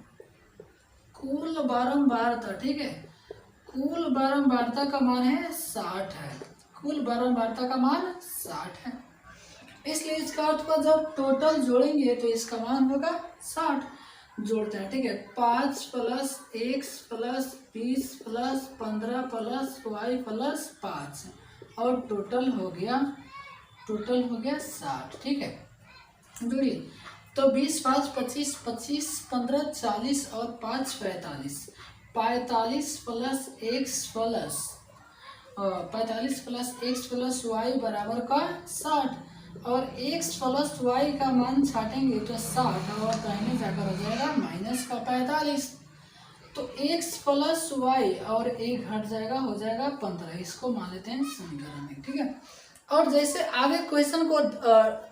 कुल बारंबारता, ठीक है, कुल बारंबारता का मान है 60 है, कुल बारंबारता का मान 60 है, इसलिए इसका अर्थ हुआ जब टोटल जोड़ेंगे तो इसका मान होगा 60। जोड़ते हैं, ठीक है, 5 plus x plus 20 plus 15 plus y plus 5 और टोटल हो गया 60, ठीक है। जोड़िए तो 20 5 25 25 15 40 और 5 45, 45 plus x plus 45 plus x plus y बराबर का 60 और x प्लस y का मान छाटेंगे तो 60 और दाहिने जाकर हो जाएगा माइनस का 45। तो x प्लस वाई और एक घट जाएगा, हो जाएगा 15। इसको मान लेते हैं समीकरण में, ठीक है। और जैसे आगे क्वेश्चन को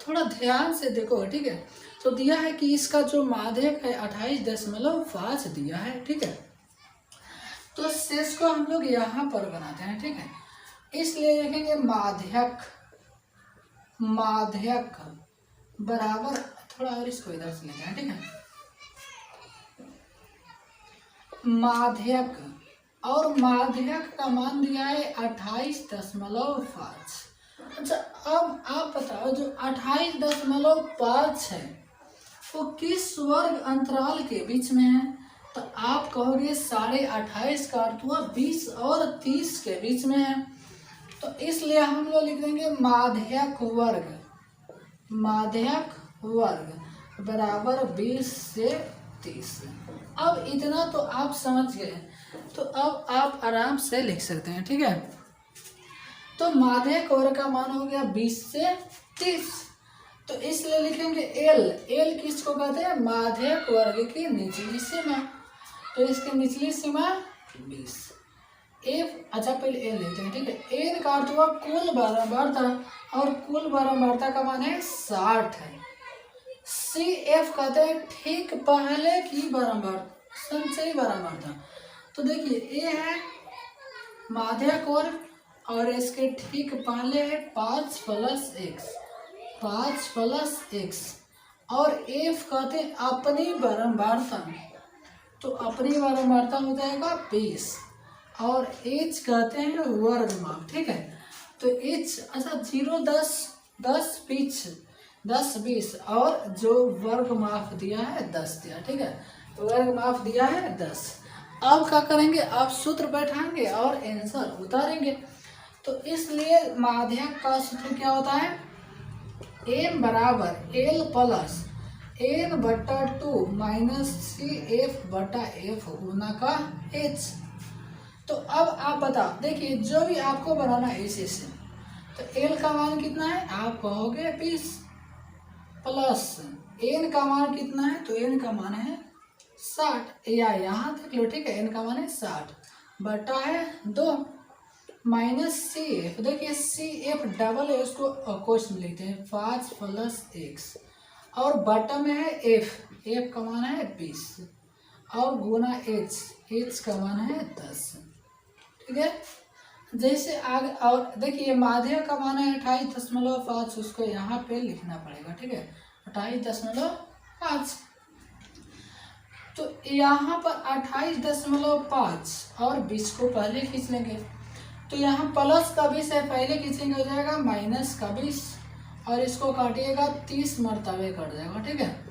थोड़ा ध्यान से देखो, ठीक है। तो दिया है कि इसका जो माध्यक है 28.5 दिया है, ठीक है। तो शेष को हम लोग यहाँ पर बनाते हैं, ठीक है। इसलिए लिखेंगे माध्यक बराबर, थोड़ा और इसको इधर से लेते हैं, ठीक है। माध्यक, और माध्यक का मान दिया है 28.5। अच्छा, अब आप बताओ जो 28.5 है वो किस वर्ग अंतराल के बीच में है? तो आप कहोगे 28.5 का अर्थ हुआ 20 और 30 के बीच में है। तो इसलिए हम लोग लिख देंगे माध्यक वर्ग बराबर 20 से 30। अब इतना तो आप समझ गए, तो अब आप आराम से लिख सकते हैं, ठीक है। तो माध्यक वर्ग का मान हो गया 20 से 30। तो इसलिए लिखेंगे एल किसको कहते हैं? माध्यक वर्ग की निचली सीमा। तो इसकी निचली सीमा 20। एफ, अच्छा पहले एल लेते हैं, ठीक है। एन का अर्थ हुआ कुल बारंबारता, और कुल बारंबारता का मान है 60 है। सी एफ कहते हैं ठीक पहले की बारंबार, संचयी बारंबारता। तो देखिए ए है माध्यक वर्ग, और इसके ठीक पहले है 5 प्लस एक्स, और एफ कहते हैं अपनी बारंबारता। तो अपनी बारंबारता हो जाएगा 20, और एच कहते हैं वर्ग माप, ठीक है। तो एच, अच्छा 0 10 20, और जो वर्ग माप दिया है 10 दिया, ठीक है। वर्ग माप दिया है 10। अब क्या करेंगे? आप सूत्र बैठाएंगे और आंसर उतारेंगे। तो इसलिए माध्यक का सूत्र क्या होता है? m बराबर l plus n/2 minus CF/F गुना का h। तो अब आप बताओ, देखिए जो भी आपको बनाना है इसी से, तो l का मान कितना है? आप कहोगे 20, प्लस n का मान कितना है? तो n का मान है 60, या यहाँ तक लो, ठीक है। n का मान है 60 बटा है 2 माइनस CF। देखिए CF डबल है, उसको क्वेश्चन लिखते हैं 5 प्लस x, और बटा में है f का मान है 20, और गुना h का मान है 10, ठीक है। जैसे आगे, और देखिए माध्यक का मान है 28.5, उसको यहाँ पे लिखना पड़ेगा, ठीक है। 28.5, तो यहाँ पर 28.5 और 20 को पहले खींच लेंगे। तो यहाँ प्लस का 20 है, पहले खींचेंगे, हो जाएगा माइनस का 20, और इसको काटिएगा 30 मरतबे कट जाएगा, ठीक है।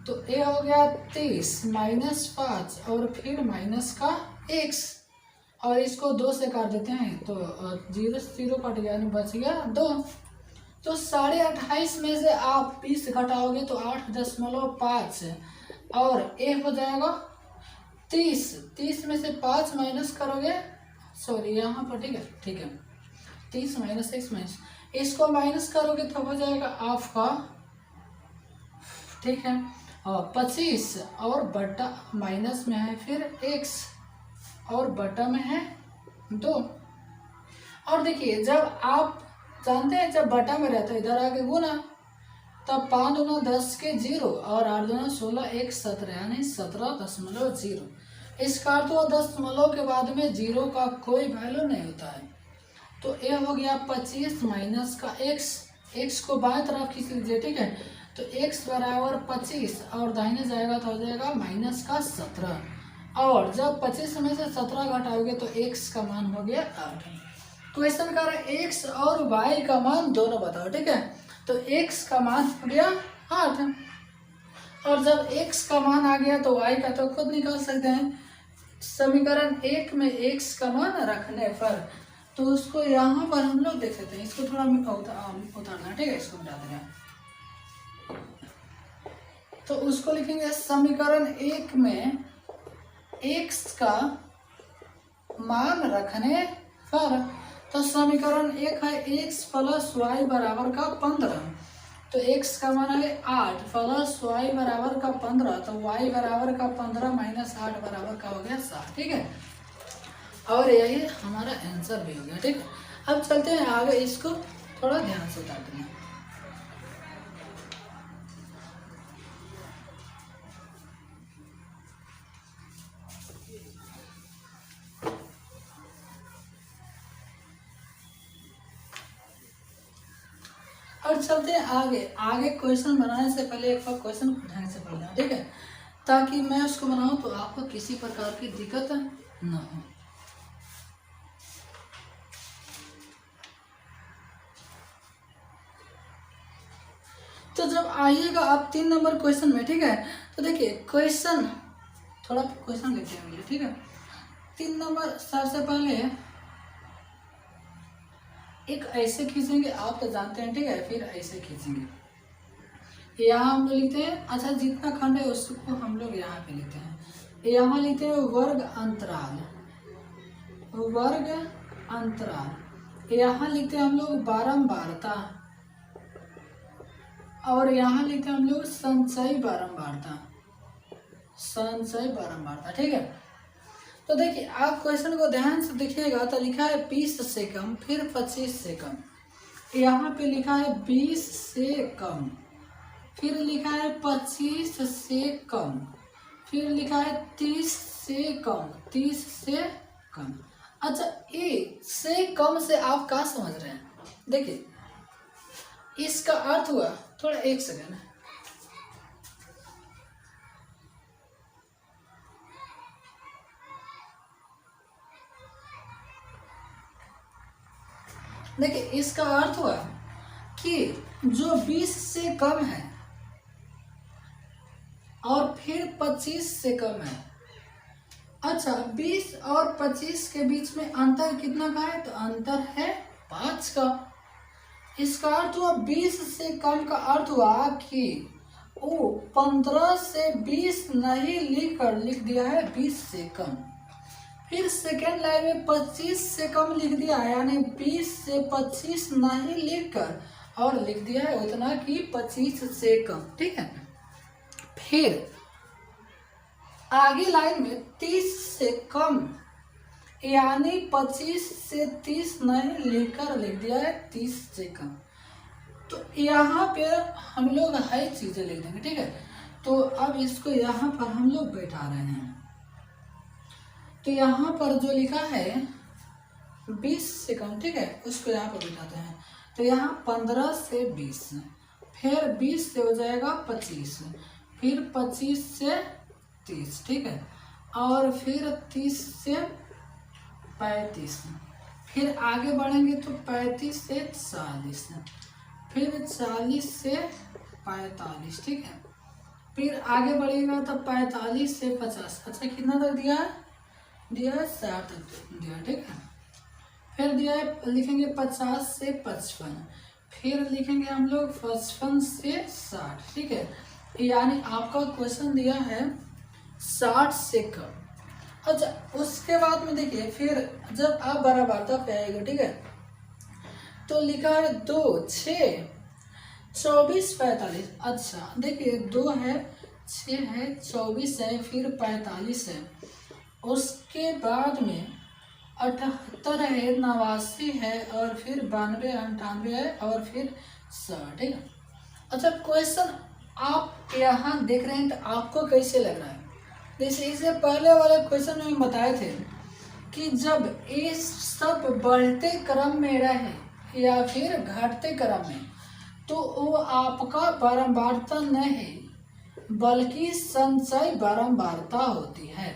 तो ये हो गया 30 माइनस 5, और फिर माइनस का x, और इसको 2 से काट देते हैं, तो 0 से 0 कट गया, बच गया 2। तो 28.5 में से आप 20 घटाओगे तो 8.5, और ए हो जाएगा 30 में से 5 माइनस करोगे, सॉरी यहाँ पर, ठीक है 30 माइनस x माइनस, इसको माइनस करोगे तो हो जाएगा आपका, ठीक है, और 25, और बटा माइनस में है फिर x, और बटा में है 2। और देखिए जब आप जानते हैं जब बटा में रहता है इधर आके गुना, तब 5 दूना 10 के 0, और 8 दूना 16, 1 17, यानी 17.0। इसका अर्थ वो 10 के बाद में 0 का कोई वैल्यू नहीं होता है। तो ये हो गया 25 माइनस का x को बाएं तरफ खींच लीजिए, ठीक है। तो x बराबर 25, और दाहिने जाएगा तो हो जाएगा माइनस का 17, और जब 25 में से 17 घटाओगे तो x का मान हो गया 8। क्वेश्चन कर रहा है x और y का मान दोनों बताओ, ठीक है। तो x का मान हो गया 8, और जब x का मान आ गया तो y का तो खुद निकाल सकते हैं। समीकरण 1 में x का मान रखने पर, तो उसको यहाँ पर हम लोग देख सकते हैं। इसको थोड़ा उतारना, ठीक है, इसको मिटा देना। तो उसको लिखेंगे समीकरण 1 में x का मान रखने पर। तो समीकरण 1 है x प्लस वाई बराबर का 15, तो x का मान है 8 प्लस y बराबर का 15, तो y बराबर का 15 माइनस 8 बराबर का हो गया 7। ठीक है, और यही हमारा आंसर भी हो गया। ठीक है, अब चलते हैं आगे, इसको थोड़ा ध्यान से काटना। और चलते हैं आगे। आगे क्वेश्चन बनाने से पहले एक बार क्वेश्चन को ढंग से पढ़ लें, ठीक है, ताकि मैं उसको बनाऊं तो आपको किसी प्रकार की दिक्कत ना हो। तो जब आइएगा आप 3 नंबर क्वेश्चन में, ठीक है, तो देखिए क्वेश्चन थोड़ा क्वेश्चन लेते हैं, ठीक है। 3 नंबर सबसे पहले एक ऐसे खींचेंगे, आप तो जानते हैं, ठीक है, फिर ऐसे खींचेंगे। यहाँ हम लोग लिखते हैं, अच्छा जितना खंड है उसको हम लोग यहाँ पे लिखते हैं। यहाँ लिखते हैं वर्ग अंतराल, वर्ग अंतराल। यहाँ लिखते हैं हम लोग बारंबारता, और यहाँ लिखते हैं हम लोग संचयी बारंबारता, संचयी बारंबारता। ठीक है, तो देखिए आप क्वेश्चन को ध्यान से देखिएगा तो लिखा है 20 से कम, फिर 25 से कम। यहाँ पे लिखा है 20 से कम, फिर लिखा है 25 से कम, फिर लिखा है 30 से कम, 30 से कम। अच्छा, ए से कम से आप क्या समझ रहे हैं? देखिए इसका अर्थ हुआ, थोड़ा एक सेकेंड, देखिए इसका अर्थ हुआ कि जो 20 से कम है और फिर 25 से कम है। अच्छा, 20 और 25 के बीच में अंतर कितना का है? तो अंतर है 5 का। इसका अर्थ हुआ 20 से कम का अर्थ हुआ कि वो 15 से 20 नहीं लिख दिया है 20 से कम। फिर सेकेंड लाइन में 25 से कम लिख दिया है, यानी 20 से 25 नहीं लिखकर और लिख दिया है उतना कि 25 से कम। ठीक है, फिर आगे लाइन में 30 से कम, यानी 25 से 30 नहीं लिखकर लिख दिया है 30 से कम। तो यहाँ पे हम लोग हर चीजें लिख देंगे। ठीक है, तो अब इसको यहाँ पर हम लोग बैठा रहे हैं। तो यहाँ पर जो लिखा है 20 से कम, ठीक है, उसको यहाँ पर बिठाते हैं। तो यहाँ 15 से 20, फिर 20 से हो जाएगा 25, फिर 25 से 30, ठीक है, और फिर 30 से 35, फिर आगे बढ़ेंगे तो 35 से 40, फिर 40 से 45, ठीक है, फिर आगे बढ़ेगा तो 45 से 50। अच्छा, कितना तक दिया है? दिया है 60 तक दिया। ठीक है, फिर दिया है लिखेंगे 50 से 55, फिर लिखेंगे हम लोग 55 से 60। ठीक है, यानी आपका क्वेश्चन दिया है 60 से कम। अच्छा, उसके बाद में देखिए फिर जब आप बारंबारता पे आएगा, ठीक है, तो लिखा है 2, 6, 24, 45। अच्छा देखिए 2 है, 6 है, 24 है, फिर 45 है, उसके बाद में 78 है, 89 है, और फिर 92, 98 है, और फिर 60। ठीक है, अच्छा क्वेश्चन आप यहाँ देख रहे हैं तो आपको कैसे लग रहा है? जैसे इससे पहले वाले क्वेश्चन में बताए थे कि जब ये सब बढ़ते क्रम में रहे या फिर घटते क्रम में, तो वो आपका बारंबारता नहीं बल्कि संचयी बारंबारता होती है।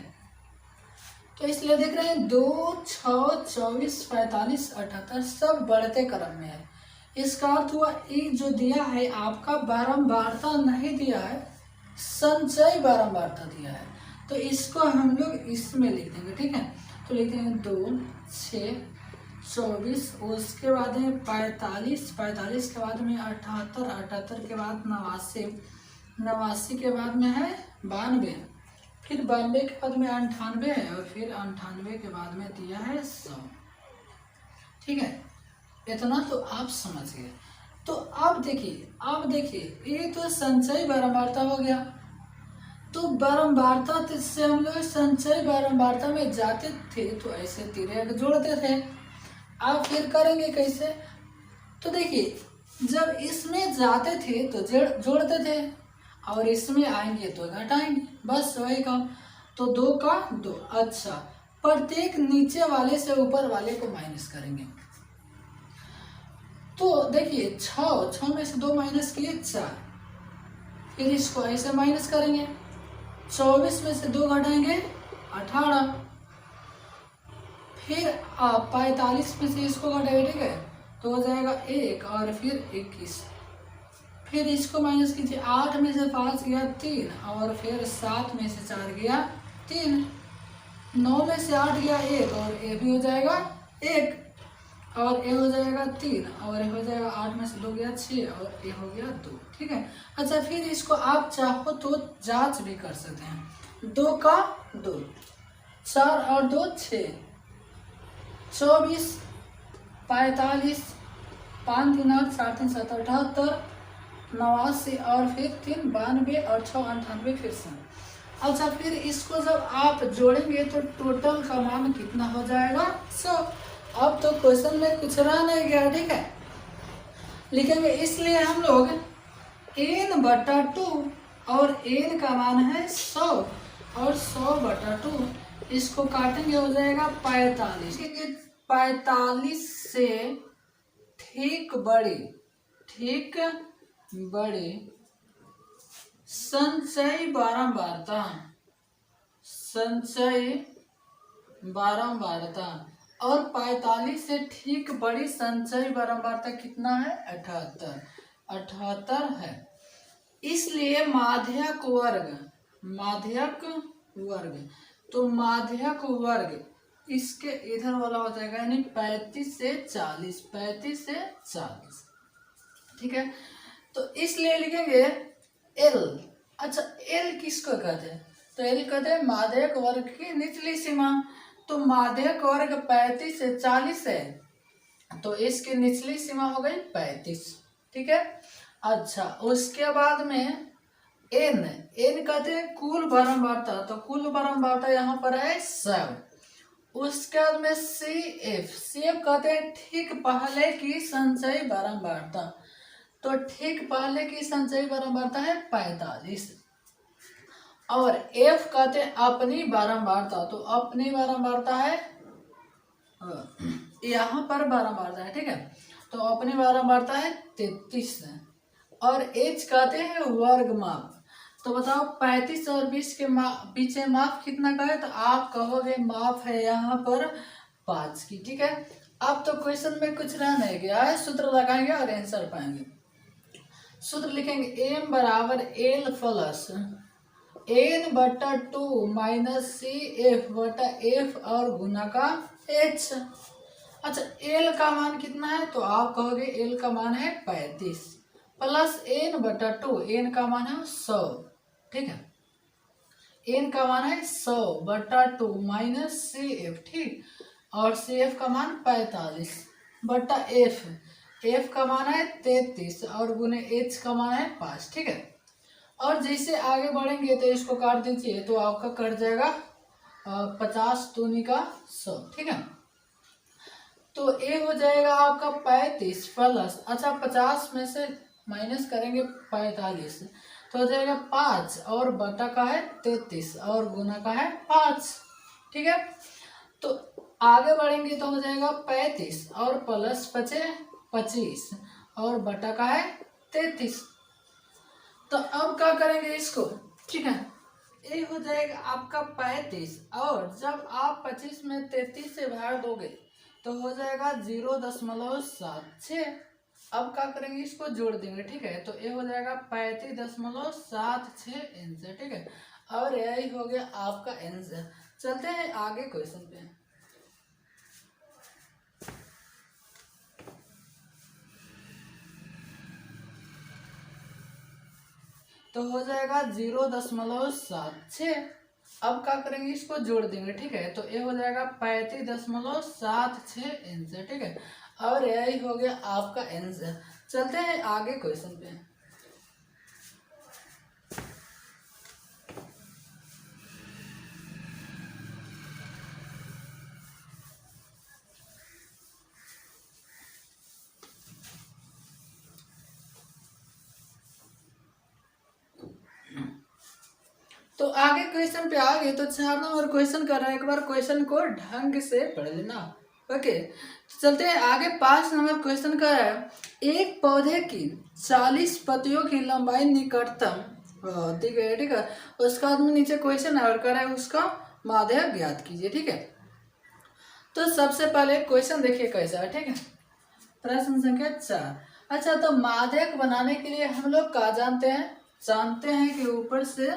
तो इसलिए देख रहे हैं 2, 6, 24, 45, 78 सब बढ़ते क्रम में है। इसका अर्थ हुआ ये जो दिया है आपका बारंबारता नहीं दिया है, संचयी बारंबारता दिया है। तो इसको हम लोग इसमें लिख देंगे। ठीक है, तो लिख देंगे 2, 6, 24, उसके बाद में 45, 45 के बाद में 78, 78 के बाद 89, 89 के बाद में है 92, फिर 92 के बाद में 98 है, और फिर 98 के बाद में दिया है 100। ठीक है, इतना तो आप समझ गए। तो अब देखिए ये तो संचयी बारंबारता हो गया। तो बारंबारता से हम लोग संचयी बारंबारता में जाते थे तो ऐसे तिर्यक जोड़ते थे। अब फिर करेंगे कैसे? तो देखिए जब इसमें जाते थे तो जोड़ते थे और इसमें आएंगे तो घटाएंगे, बस वही काम। तो 2 का 2। अच्छा, प्रत्येक नीचे वाले से ऊपर वाले को माइनस करेंगे। तो देखिए 6 में से 2 माइनस किए 4, फिर इसको ऐसे माइनस करेंगे। 24 में से 2 घटाएंगे 18, फिर 45 में से इसको घटाएंगे, ठीक है, तो हो जाएगा 1 और फिर 21। फिर इसको माइनस कीजिए, 8 में से 5 गया 3 और फिर 7 में से 4 गया 3, 9 में से 8 गया 1 और ये भी हो जाएगा 1 और ये हो जाएगा 3 और ये हो जाएगा 8 में से 2 गया 6 और ये हो गया 2, ठीक है। अच्छा, फिर इसको आप चाहो तो जांच भी कर सकते हैं। 2 का 2, 4 और 2 6, 24, 45, 5 3 8 4 3 7 78, 89 और फिर 3 92 और 6 98 फिर से। अच्छा, फिर इसको जब आप जोड़ेंगे तो टोटल का मान कितना हो जाएगा 100। अब तो क्वेश्चन में कुछ रह नहीं गया, ठीक है, लिखेंगे। इसलिए हम लोग n/2 और n का मान है 100 और 100/2 इसको काटेंगे, हो जाएगा 45। 45 से ठीक बड़े संचयी बारंबारता और 45 से ठीक बड़ी संचयी बारंबारता कितना है? 78 है। इसलिए माध्यक वर्ग इसके इधर वाला हो जाएगा, यानी 35 से 40, 35 से 40, ठीक है। तो इसलिए लिखेंगे L। अच्छा, L किसको कहते हैं? तो L कहते हैं माध्यक वर्ग की निचली सीमा। तो माध्यक वर्ग 35 से 40 है, तो इसकी निचली सीमा हो गई 35, ठीक है। अच्छा, उसके बाद में n कहते हैं कुल बारंबारता। तो कुल बारंबारता यहाँ पर है 7। उसके बाद में CF कहते हैं ठीक पहले की संचयी बारंबारता। तो ठीक पहले की संचयी बारंबारता है 45 और F कहते हैं अपनी बारंबारता। तो अपनी बारंबारता है यहाँ पर बारंबारता है, ठीक है, तो अपनी बारंबारता है 33 और H कहते हैं वर्ग माप। तो बताओ 35 और 20 के पीछे माप कितना का है? तो आप कहोगे माप है यहाँ पर 5 की, ठीक है। अब तो क्वेश्चन में कुछ रह नहीं गया है, सूत्र लगाएंगे और आंसर पाएंगे। सूत्र लिखेंगे m बराबर L plus n/2 minus CF/F और गुना का H। अच्छा, L का मान कितना है? तो आप कहोगे L का मान है 35 प्लस n/2, n का मान है 100, ठीक है, n का मान है 100/2 माइनस CF, ठीक, और CF का मान 45/F, F का मान है 33 और गुने H का मान है 5, ठीक है। और जैसे आगे बढ़ेंगे तो इसको काट दीजिए तो आपका कट जाएगा 50 दूनी का 100, ठीक है। तो ये हो जाएगा आपका 35 प्लस, अच्छा 50 में से माइनस करेंगे 45 तो हो जाएगा 5 और बटा का है 33 और गुना का है 5, ठीक है। तो आगे बढ़ेंगे तो हो जाएगा 35 और प्लस 25 और बटा का है 33। तो अब क्या करेंगे इसको, ठीक है, ये हो जाएगा आपका 35 और जब आप 25 में 33 से भाग दोगे तो हो जाएगा 0.76। अब क्या करेंगे इसको जोड़ देंगे, ठीक है, तो ये हो जाएगा 35.76 आंसर, ठीक है, और यही हो गया आपका आंसर। चलते हैं आगे क्वेश्चन पे। तो हो जाएगा 0.76। अब क्या करेंगे इसको जोड़ देंगे, ठीक है, तो ये हो जाएगा 35.76 आंसर, ठीक है, और यही हो गया आपका आंसर। चलते हैं आगे क्वेश्चन पे। तो आगे क्वेश्चन पे आ गए तो 4 नंबर क्वेश्चन कर रहा है, एक बार क्वेश्चन को ढंग से पढ़ लेना। ओके, तो चलते हैं आगे। 5 नंबर क्वेश्चन का है, एक पौधे की 40 पत्तियों की लंबाई निकटतम, ठीक है ठीक है। उसका बाद में नीचे क्वेश्चन और कर है उसका माध्य ज्ञात कीजिए, ठीक है। तो सबसे पहले क्वेश्चन देखिए कैसा है, ठीक है। प्रश्न संख्या 4। अच्छा, तो माध्यक बनाने के लिए हम लोग क्या जानते हैं कि ऊपर से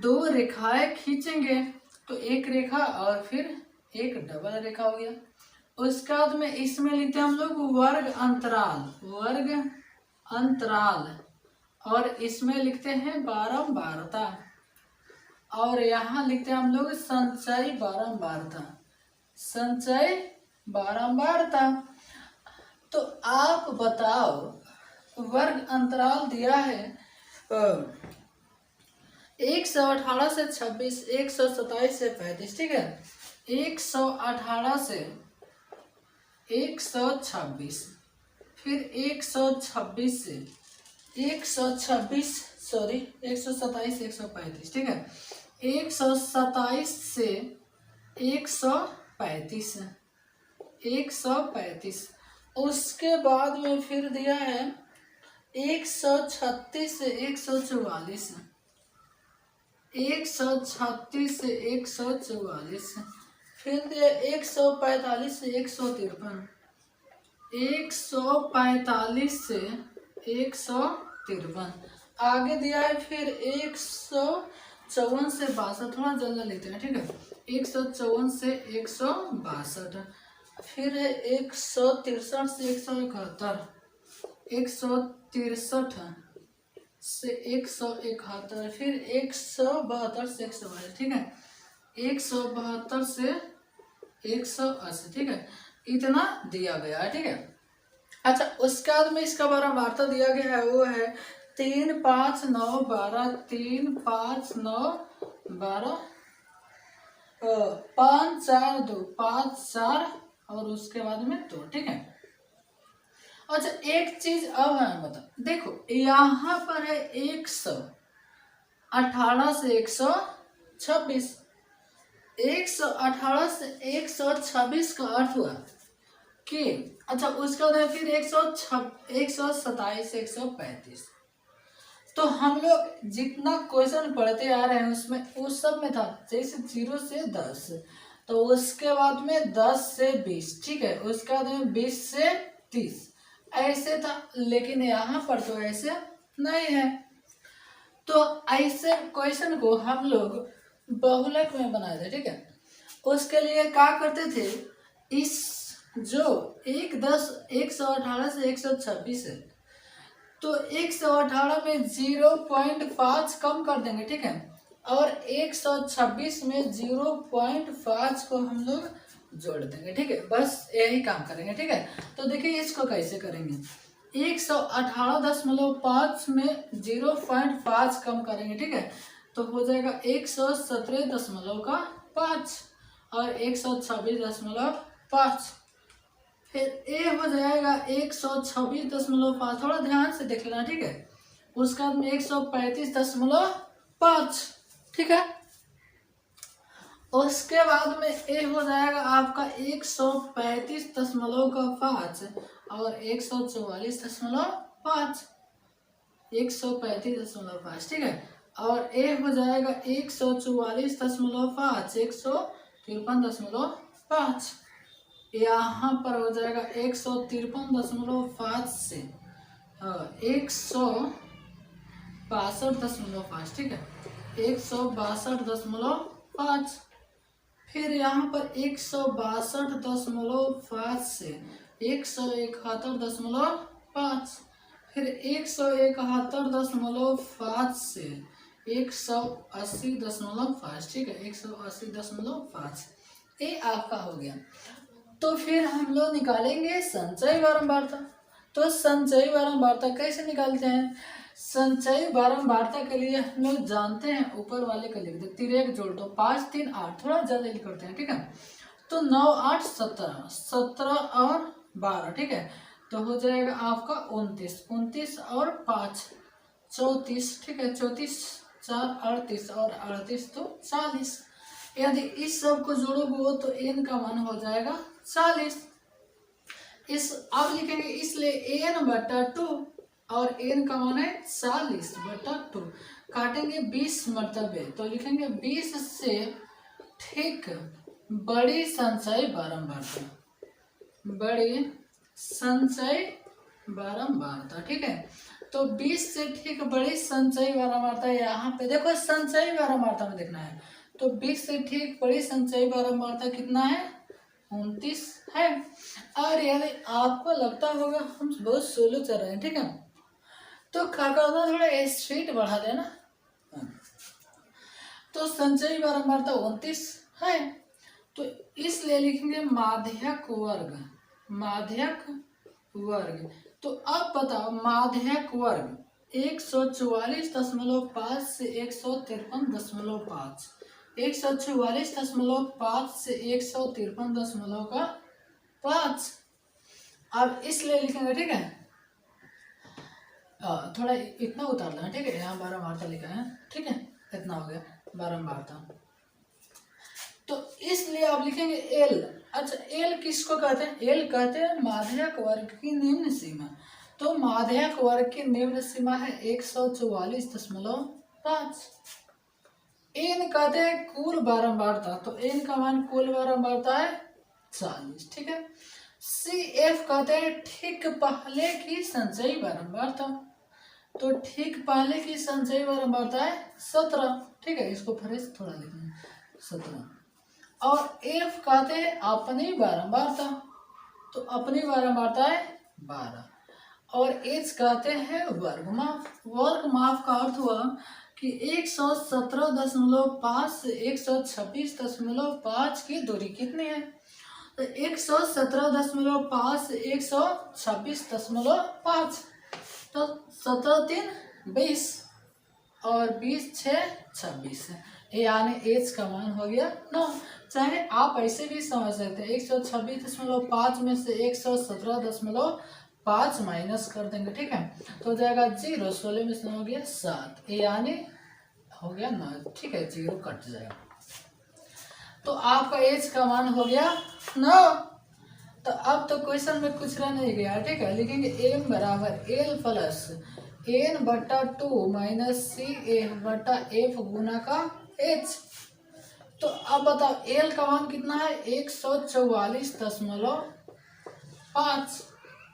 2 रेखाएं खींचेंगे, तो एक रेखा और फिर एक डबल रेखा हो गया। उसके बाद में इसमें लिखते हैं हम लोग वर्ग अंतराल, और इसमें लिखते हैं बारंबारता, और यहाँ लिखते हैं हम लोग संचय बारंबारता। तो आप बताओ, वर्ग अंतराल दिया है 118 से 26, 127 से 35, ठीक है। 118 से 126, फिर 127 से 127 से 135, ठीक है। 127 से 135, उसके बाद में फिर दिया है 136 से 144, 136 से 144, फिर दिया 145 से 153, 145 से 153, आगे दिया है फिर 154 से 62, थोड़ा जल्दी लेते हैं, ठीक है। 154 से 162, फिर है 163 से 171, 163 से 171, फिर 172 से 172, ठीक है। 172 से 180, ठीक है। इतना दिया गया है, ठीक है। अच्छा, उसके बाद में इसका बारंबारता दिया गया है, वो है 3, 5, 9, 12, 3, 5, 9, 12, 5, 4, 2, 5, 4 और उसके बाद में 2, ठीक है। अच्छा, एक चीज अब है बता, देखो यहाँ पर है 118 से 126, 118 से 126 का अर्थ हुआ कि, अच्छा उसके बाद फिर 127 से 135। तो हम लोग जितना क्वेश्चन पढ़ते आ रहे हैं उसमें उस सब में था जैसे 0 से 10, तो उसके बाद में 10 से 20, ठीक है। उसके बाद में 20 से 30 ऐसे था, लेकिन यहाँ पर तो ऐसे नहीं है। तो ऐसे क्वेश्चन को हम लोग बहुलक में बनाए थे, ठीक है। उसके लिए क्या करते थे, इस जो 118 से 126 है, तो 118 में 0.5 कम कर देंगे, ठीक है। और 126 में 0.5 को हम लोग जोड़ देंगे, ठीक है। बस यही काम करेंगे, ठीक है। तो देखिए इसको कैसे करेंगे, 118.5 में 0.5 कम करेंगे, ठीक है। तो हो जाएगा 117.5 और 126.5, फिर ए हो जाएगा 126.5, थोड़ा ध्यान से देख लेना, ठीक है। उसके बाद में 135.5, ठीक है। उसके बाद में ए हो जाएगा आपका 135.5 और 144.5, 135.5, ठीक है। और ए हो जाएगा 144.5, 153.5, यहाँ पर हो जाएगा 153.5 से 162.5, ठीक है। 162.5, फिर यहाँ पर 162.5 से 171.5, फिर 171.5 से 180.5, ठीक है। 180.5 ये आपका हो गया। तो फिर हम लोग निकालेंगे संचय बारंबारता। तो संचयी बारंबारता कैसे निकालते हैं? संचयी बारंबारता के लिए हम लोग जानते हैं, ऊपर वाले का लिख दे, तिरेक जोड़ दो, 5 3 8, थोड़ा जल्दी करते हैं, ठीक है। तो 9 8 17, 17 और 12, ठीक है, तो हो जाएगा आपका 29, 29 और 5 34, ठीक है, 34 4 38 और 38 तो 40। यदि इस सब को जोड़ोगे तो n का मान हो जाएगा 40। इस अब लिखेंगे, इसलिए n/2 और n का मान है 40/2, काटेंगे 20 मरतबे, तो लिखेंगे 20 से ठीक बड़ी संचयी बारंबारता, बड़ी संचयी बारंबारता, ठीक है। तो 20 से ठीक बड़ी संचयी बारंबारता, यहाँ पे देखो संचयी बारंबारता में देखना है, तो 20 से ठीक बड़ी संचयी बारंबारता कितना है? 29 है। और यदि आपको लगता होगा हम बहुत स्लो चल रहे हैं, ठीक है, तो क्या करना, थोड़ा स्पीड बढ़ा देना। तो संचयी बारंबारता 29 है, तो इसलिए लिखेंगे माध्यक वर्ग, माध्यक वर्ग। तो अब बताओ माध्यक वर्ग 144.5 से 153.5, 144.5 से 153.5। अब इसलिए लिखेंगे, ठीक है, थोड़ा इतना उतार लेना, ठीक है, यहाँ बारंबारता लिखा है, ठीक है, इतना हो गया बारंबारता। तो इसलिए आप लिखेंगे एल। अच्छा, एल किसको कहते हैं? एल कहते हैं माध्यक वर्ग की निम्न सीमा। तो माध्यक वर्ग की निम्न सीमा है 144.5। एन कहते हैं कुल बारंबारता, तो एन का मान कुल बारंबारता है 40, ठीक है। सी एफ कहते हैं ठीक पहले की संचयी बारंबारता, तो ठीक पहले की संचयी बारंबारता है 17, ठीक है, इसको फिर से थोड़ा लिखेंगे 17। और एफ कहते हैं अपनी बारंबारता, तो अपनी बारंबारता है 12। और एच कहते हैं वर्ग माप। वर्ग माप का अर्थ हुआ कि 117.5 से 126.5 की दूरी कितनी है? तो 117.5 से 126.5, तो 17 3 20 और 20 6 26, यानी एच का मान हो गया 9। चाहे आप ऐसे भी समझ सकते हैं, 126.5 में से 117.5 माइनस कर देंगे, ठीक है, तो हो जाएगा 0, 16 में से हो गया 7, यानी हो गया 9, ठीक है, 0 कट जाएगा। तो आपका एच का मान हो गया 9। तो अब तो क्वेश्चन में कुछ रह नहीं गया, ठीक है, लिखेंगे एम बराबर L plus n/2 minus C F बटा एफ गुना का एच। तो अब बताओ एल का मान कितना है? 144.5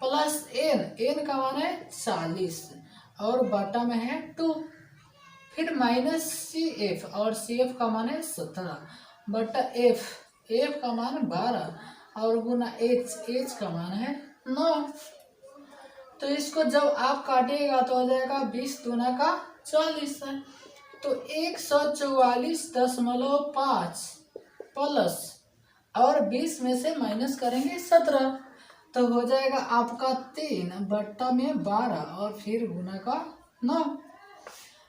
प्लस एन का मान है 40 और बटा में है 2, फिर माइनस सी एफ, और सी एफ का मान है 17 बटा एफ का मान 12 और गुना एच का मान है 9। तो इसको जब आप काटिएगा तो हो जाएगा 20 दूना का 40 है, तो 144.5 प्लस और 20 में से माइनस करेंगे 17, तो हो जाएगा आपका 3 बट्टा में 12 और फिर गुना का 9।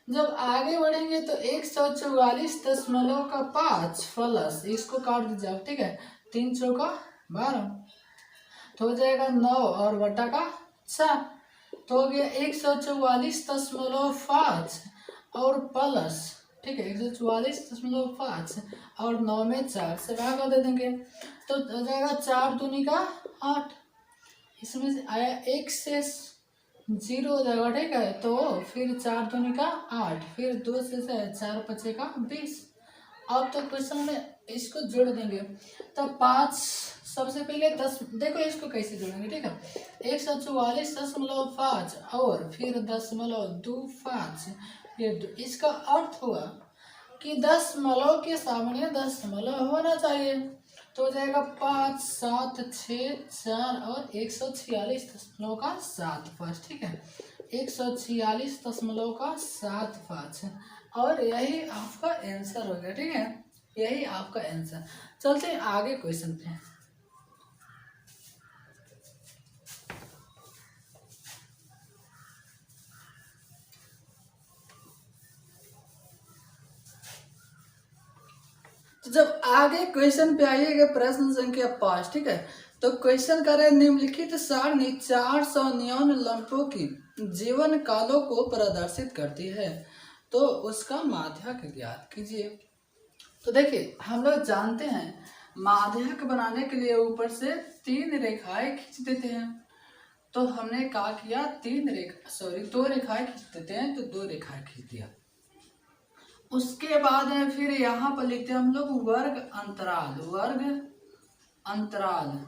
जब आगे बढ़ेंगे तो 144.5 प्लस, इसको काट दीजिए, ठीक है, 3 चौका 12, तो हो जाएगा 9 और बटा का 4, तो हो गया 144.5 और प्लस, ठीक है, 144.5 और 9 में 4 से भाग दे देंगे, तो हो जाएगा 4 दूनी का 8, इसमें से आया 1 से 0 हो जाएगा, ठीक है, तो फिर 4 दूनी का 8, फिर 2 से 4 बचे का 20। अब तो क्वेश्चन में इसको जोड़ देंगे, तो 5 सबसे पहले 10, देखो इसको कैसे जोड़ेंगे, ठीक है, 144.5 और फिर 10.25, ये इसका अर्थ हुआ कि 10 के सामने 10 होना चाहिए, तो हो जाएगा 5 7 6 4 और 146.75, ठीक है, 146.75, और यही आपका आंसर हो गया, ठीक है, यही आपका आंसर। चलते हैं आगे क्वेश्चन पे। तो जब आगे क्वेश्चन पे आइएगा प्रश्न संख्या 5, ठीक है, तो क्वेश्चन कर रहे निम्नलिखित सारणी 499 लंपों की जीवन कालों को प्रदर्शित करती है, तो उसका माध्यक ज्ञात कीजिए। तो देखिए हम लोग जानते हैं माध्यक बनाने के लिए ऊपर से 3 रेखाएं खींच देते हैं। तो हमने क्या किया, 2 रेखाएं खींच देते हैं, तो 2 रेखाएं खींच दिया। उसके बाद में फिर यहाँ पर लिखते हैं हम लोग वर्ग अंतराल,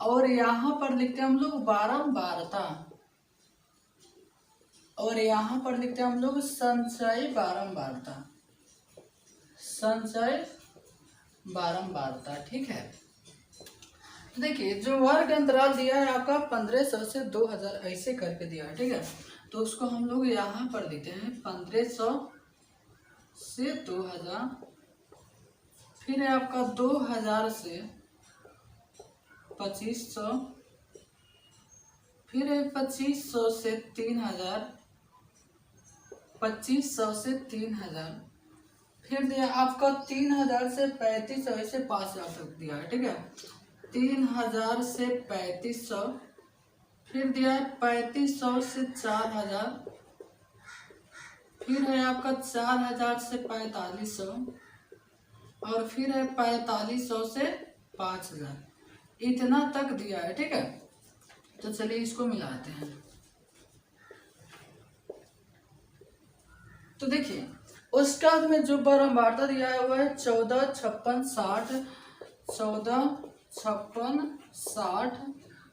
और यहाँ पर लिखते हैं हम लोग बारंबारता, और यहाँ पर लिखते हैं हम लोग संचय बारंबारता, ठीक है। देखिए जो वर्ग अंतराल दिया है आपका 1500 से 2000 ऐसे करके दिया है, ठीक है। तो उसको हम लोग यहाँ पर देते हैं 1500 से 2000, फिर है आपका 2000 से 2500, फिर है 2500 से 3000, 2500 से 3000, फिर दिया आपका 3000 से 3500 ऐसे 5000 तक दिया है, ठीक है। 3000 से 3500, फिर दिया है 3500 से 4000, फिर है आपका 4000 से 4500, और फिर है 4500 से 5000, इतना तक दिया है, ठीक है। तो चलिए इसको मिलाते हैं। तो देखिए उसके बाद में जो बारंबारता दिया है वो है 14, 56, 60, 14, 56, 60,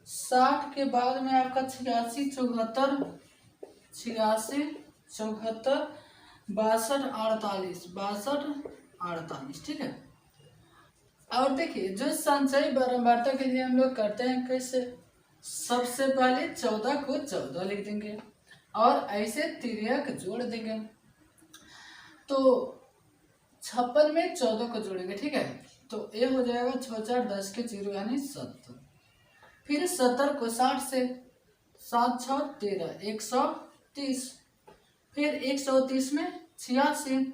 60 के बाद में आपका 86, 74, 86, 74, 62, 48, 62, 48, ठीक है। और देखिए जो संचयी बारंबारता के लिए हम लोग करते हैं कैसे, सबसे पहले 14 को 14 लिख देंगे और ऐसे तिर्यक जोड़ देंगे। तो 56 में 14 को जोड़ेंगे, ठीक है। तो ये हो जाएगा 6 4 10 के 0 यानी 70। फिर 70 को 60 से, 7 6 13, 130। फिर 130 में 86,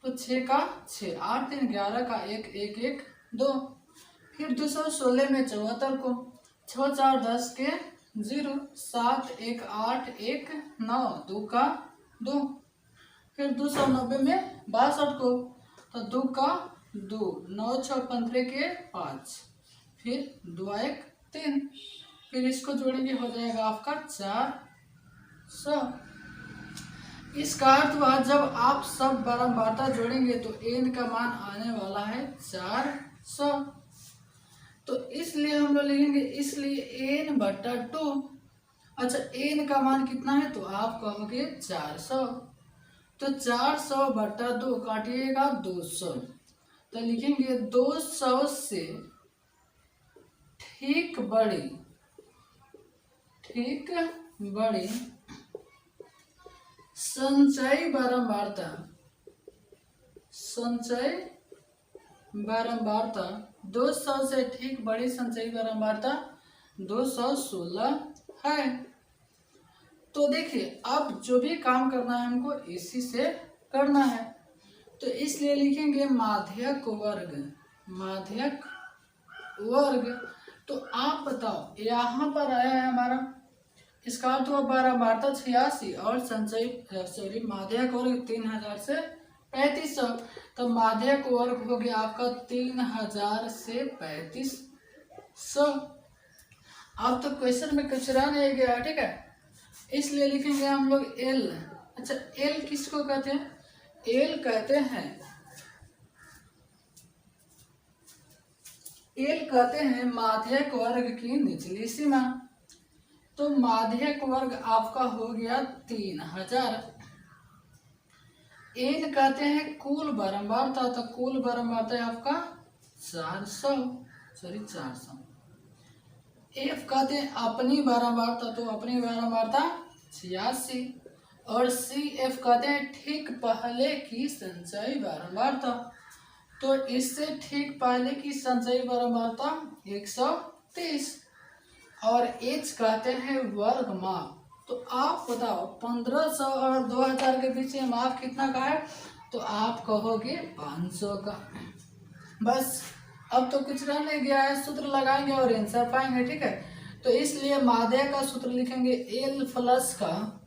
तो 6 का 6, 8 3 11 का 1 1 1 2। फिर 216 में 74 को 6 4 10 के 0, 7 1 8 1 9 2 का 2। फिर 290 में 62 को, तो 2 का 2, 9 6 15 के 5, फिर 2 1 3। फिर इसको जोड़ेंगे हो जाएगा आपका 400। इसका अर्थ हुआ जब आप सब बारंबारता जोड़ेंगे तो n का मान आने वाला है 400। तो इसलिए हम लोग लिखेंगे इसलिए n/2। अच्छा n का मान कितना है, तो आप कहोगे 400। तो 400/2 काटिएगा 200, तो लिखेंगे 200 से ठीक बड़ी संचयी बारंबारता 200 से ठीक बड़ी संचयी बारंबारता 216 है। तो देखिए अब जो भी काम करना है हमको इसी से करना है, तो इसलिए लिखेंगे माध्यक वर्ग। तो आप बताओ यहाँ पर आया है हमारा, इसका अर्थ हुआ बारंबारता 86 और संचयी माध्यक वर्ग 3000 से 3500। तो माध्यक वर्ग हो गया आपका 3000 से 3500। अब तो क्वेश्चन में कुछ रह नहीं गया, ठीक है, इसलिए लिखेंगे हम लोग L। अच्छा L किसको कहते हैं, L कहते हैं माध्यक वर्ग की निचली सीमा। तो माध्यक वर्ग आपका हो गया 3000। n कहते हैं कुल बारंबारता, तो कुल बारंबारता है आपका 400। f कहते हैं अपनी बारंबारता, तो अपनी बारंबारता 86। और cf कहते हैं ठीक पहले की संचयी बारंबारता, तो इससे ठीक पहले की संचयी बारंबारता 130। और h कहते हैं वर्ग माप। तो आप बताओ 1500 और 2000 के बीच में माप कितना का है, तो आप कहोगे 500 का। बस अब तो कुछ रह नहीं गया है, सूत्र लगाएंगे और आंसर पाएंगे, ठीक है। तो इसलिए माध्य का सूत्र लिखेंगे एल प्लस का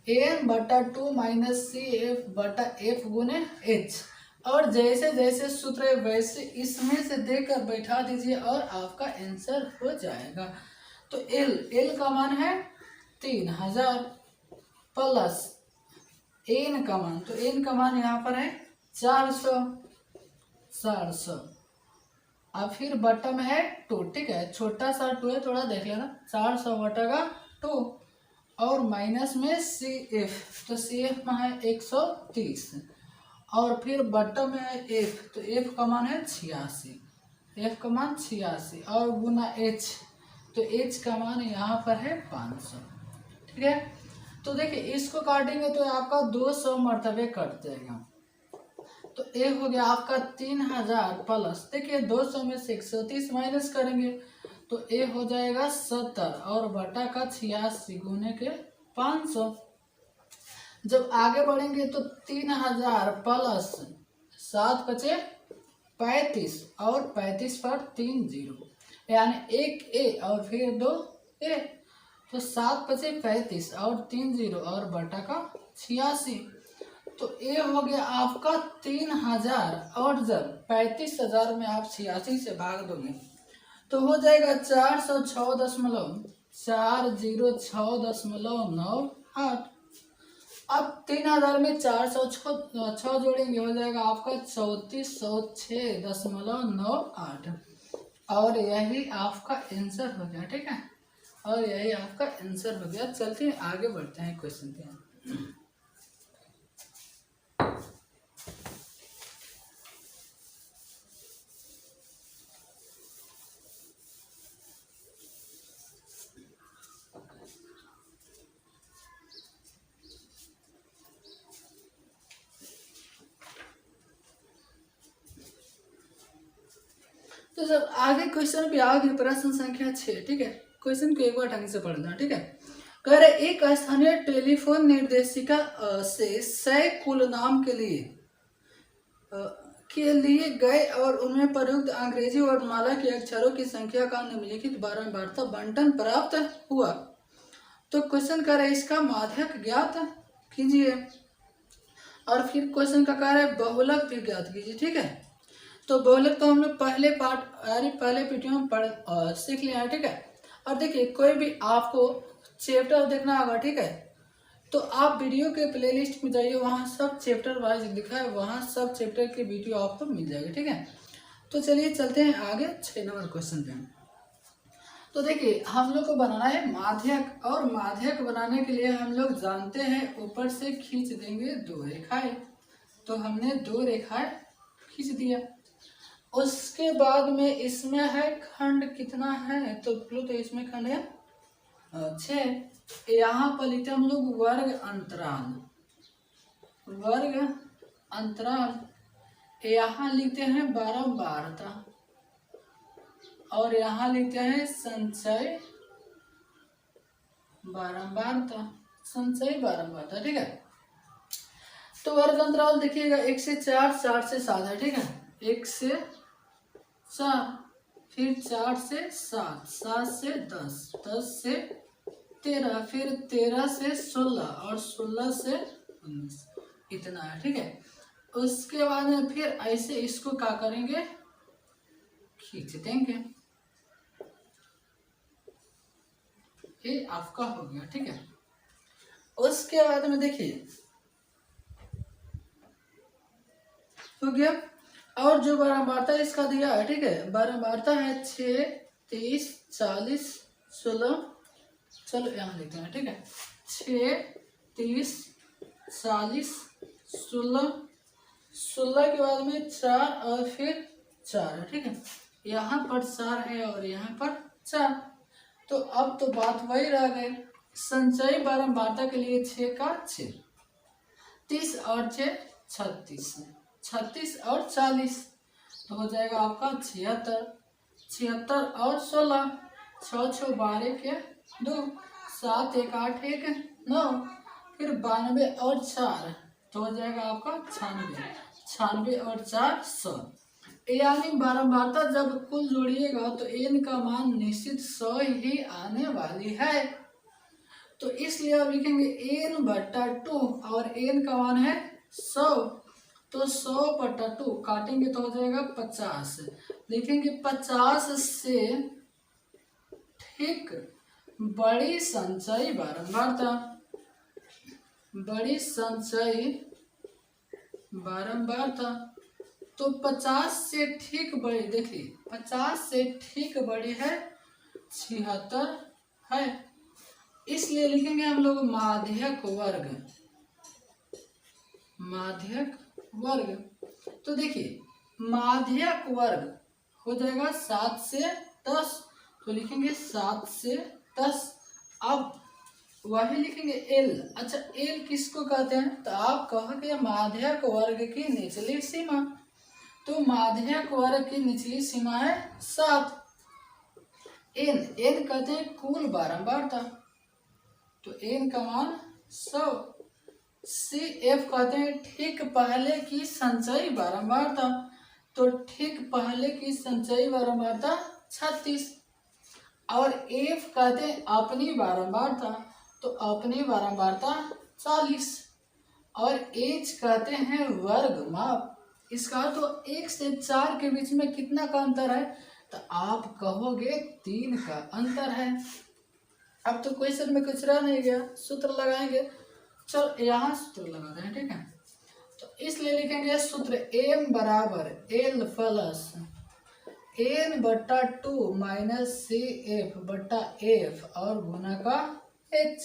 एन बटा 2 माइनस सी एफ बटा एफ गुने एच। और जैसे जैसे सूत्र है वैसे इसमें से देकर बैठा दीजिए और आपका आंसर हो जाएगा। तो एल का मान है 3000 प्लस एन का मान, तो एन का मान यहाँ पर है 400 अब फिर बटा में है 2, ठीक है, छोटा सा 2 है, थोड़ा देख लेना, 400 बटा का 2 और माइनस में सी एफ, तो सी एफ में है 130 और फिर बटम में है एफ, तो एफ का मान है 86, एफ का मान 86 और गुना एच, तो एच का मान यहाँ पर है 500, ठीक है। तो देखिए इसको काटेंगे तो आपका 200 मरतबे कट जाएगा। तो ए हो गया आपका 3000 प्लस, देखिए 200 में से 130 माइनस करेंगे तो ए हो जाएगा 70 और बटा का 86 गुने के 500। जब आगे बढ़ेंगे तो 3000 प्लस 7 बचे 35 और 35 पर 3 जीरो, यानी 1 ए और फिर 2 ए, तो 7 बचे 35 और 3 जीरो और बटा का 86। तो ये हो गया आपका 3000 और जब 35,000 में आप 86 से भाग दोगे तो हो जाएगा 406.4068। अब 3000 में 406 जोड़ेंगे हो जाएगा आपका 3406.98 और यही आपका आंसर हो गया, ठीक है, और यही आपका आंसर हो गया। चलते हैं आगे बढ़ते हैं क्वेश्चन पे। तो जब आगे क्वेश्चन पे आगे प्रश्न संख्या 6, ठीक है, क्वेश्चन को एक बार ढंग से पढ़ना, ठीक है। कह रहे एक स्थानीय टेलीफोन निर्देशिका से 100 कुल नाम के लिए गए और उनमें प्रयुक्त अंग्रेजी वर्णमाला के अक्षरों की संख्या का निम्नलिखित बारंबारता बंटन प्राप्त हुआ। तो क्वेश्चन कह रहे इसका माध्यक ज्ञात कीजिए और फिर क्वेश्चन का कह रहे बहुलक भी ज्ञात कीजिए, ठीक है। तो बहुलक तो हम लोग पहले वीडियो में सीख लिया है, ठीक है। और देखिए कोई भी आपको चैप्टर देखना होगा, ठीक है, तो आप वीडियो के प्लेलिस्ट में जाइए, वहाँ सब चैप्टर वाइज लिखा है, वहाँ सब चैप्टर के वीडियो आपको मिल जाएगा, ठीक है। तो चलिए चलते हैं आगे 6 नंबर क्वेश्चन पे। तो देखिए हम लोग को बनाना है माध्यक, और माध्यक बनाने के लिए हम लोग जानते हैं ऊपर से खींच देंगे 2 रेखाएं। तो हमने 2 रेखाएं खींच दिया, उसके बाद में इसमें है खंड कितना है, तो इसमें खंड है 6। यहाँ पर लिखते हम लोग वर्ग अंतराल, यहाँ लिखते हैं बारंबारता और यहाँ लिखते हैं संचय बारंबारता, ठीक है। तो वर्ग अंतराल देखिएगा 1 से 4, 4 से 7 है, ठीक है, 1 से 4, फिर 4 से 7, 7 से 10, 10 से 13, फिर 13 से 16 और 16 से 19, इतना है, ठीक है। उसके बाद में फिर ऐसे इसको क्या करेंगे, खींच देंगे, ये आपका हो गया, ठीक है। उसके बाद में देखिए हो गया, और जो बारंबारता इसका दिया है, ठीक है, बारंबारता है 6, 30, 40, 16, चलो यहाँ लिखते हैं, ठीक है, 6, 30, 40, 16 के बाद में 4 और फिर 4 है, ठीक है, यहाँ पर 4 है और यहाँ पर 4। तो अब तो बात वही रह गई, संचयी बारंबारता के लिए 6 का 6, 30 और 6 36, 36 और 40, तो हो जाएगा आपका 76, 76 और 16, 6 6 12 के 2, 7 1 8 1 9, फिर 92 और 4, तो हो जाएगा आपका 96, 96 और 4 100। यानी बारंबारता जब कुल जोड़िएगा तो n का मान निश्चित 100 ही आने वाली है। तो इसलिए आप लिखेंगे n/2 और n का मान है 100, तो 100/2 काटेंगे तो हो जाएगा 50। लिखेंगे 50 से ठीक बड़ी संचयी बारंबारता, बड़ी संचयी बारंबारता। तो 50 से ठीक बड़ी, देखिए 50 से ठीक बड़ी है 76 है, इसलिए लिखेंगे हम लोग माध्यक वर्ग, माध्यक वर्ग। तो देखिए माध्यक वर्ग हो जाएगा 7 से 10, तो लिखेंगे 7 से 10। अब वही लिखेंगे एल। अच्छा एल किसको कहते हैं, तो आप कहोगे माध्यक वर्ग की निचली सीमा, तो माध्यक वर्ग की निचली सीमा है 7। एन, एन कहते हैं कुल बारंबारता, तो एन का मान 100। सी एफ कहते हैं ठीक पहले की संचयी बारंबारता, तो ठीक पहले की संचयी बारंबारता 36। और एफ कहते हैं अपनी बारंबारता, तो अपनी बारंबारता 40। और एच कहते हैं वर्ग माप, इसका तो 1 से 4 के बीच में कितना का अंतर है, तो आप कहोगे 3 का अंतर है। अब तो क्वेश्चन में कुछ रह नहीं गया, सूत्र लगाएंगे। चलो यहाँ सूत्र लगाते हैं, ठीक है। तो इसलिए लिखेंगे सूत्र m बराबर l plus n/2 minus CF/F और गुना का h।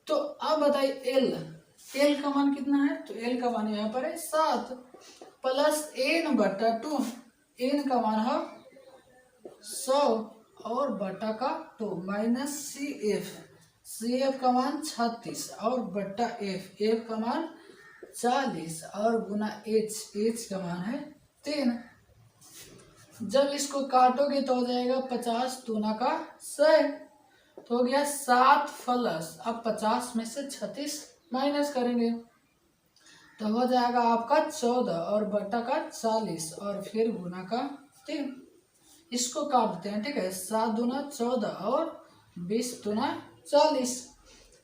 तो अब बताइए l का मान कितना है, तो l का मान यहाँ पर है 7 प्लस n/2, n का मान है 100 और बटा का 2 माइनस CF का मान 36 और बटा f का मान 40 और गुना h का मान है 3। जब इसको काटोगे तो हो जाएगा 50 दूना का 100, तो हो गया 7 प्लस, अब 50 में से 36 माइनस करेंगे तो हो जाएगा आपका 14 और बटा का 40 और फिर गुना का 3। इसको काटते हैं, ठीक है। 7 दूना 14 और 20 दूना 40,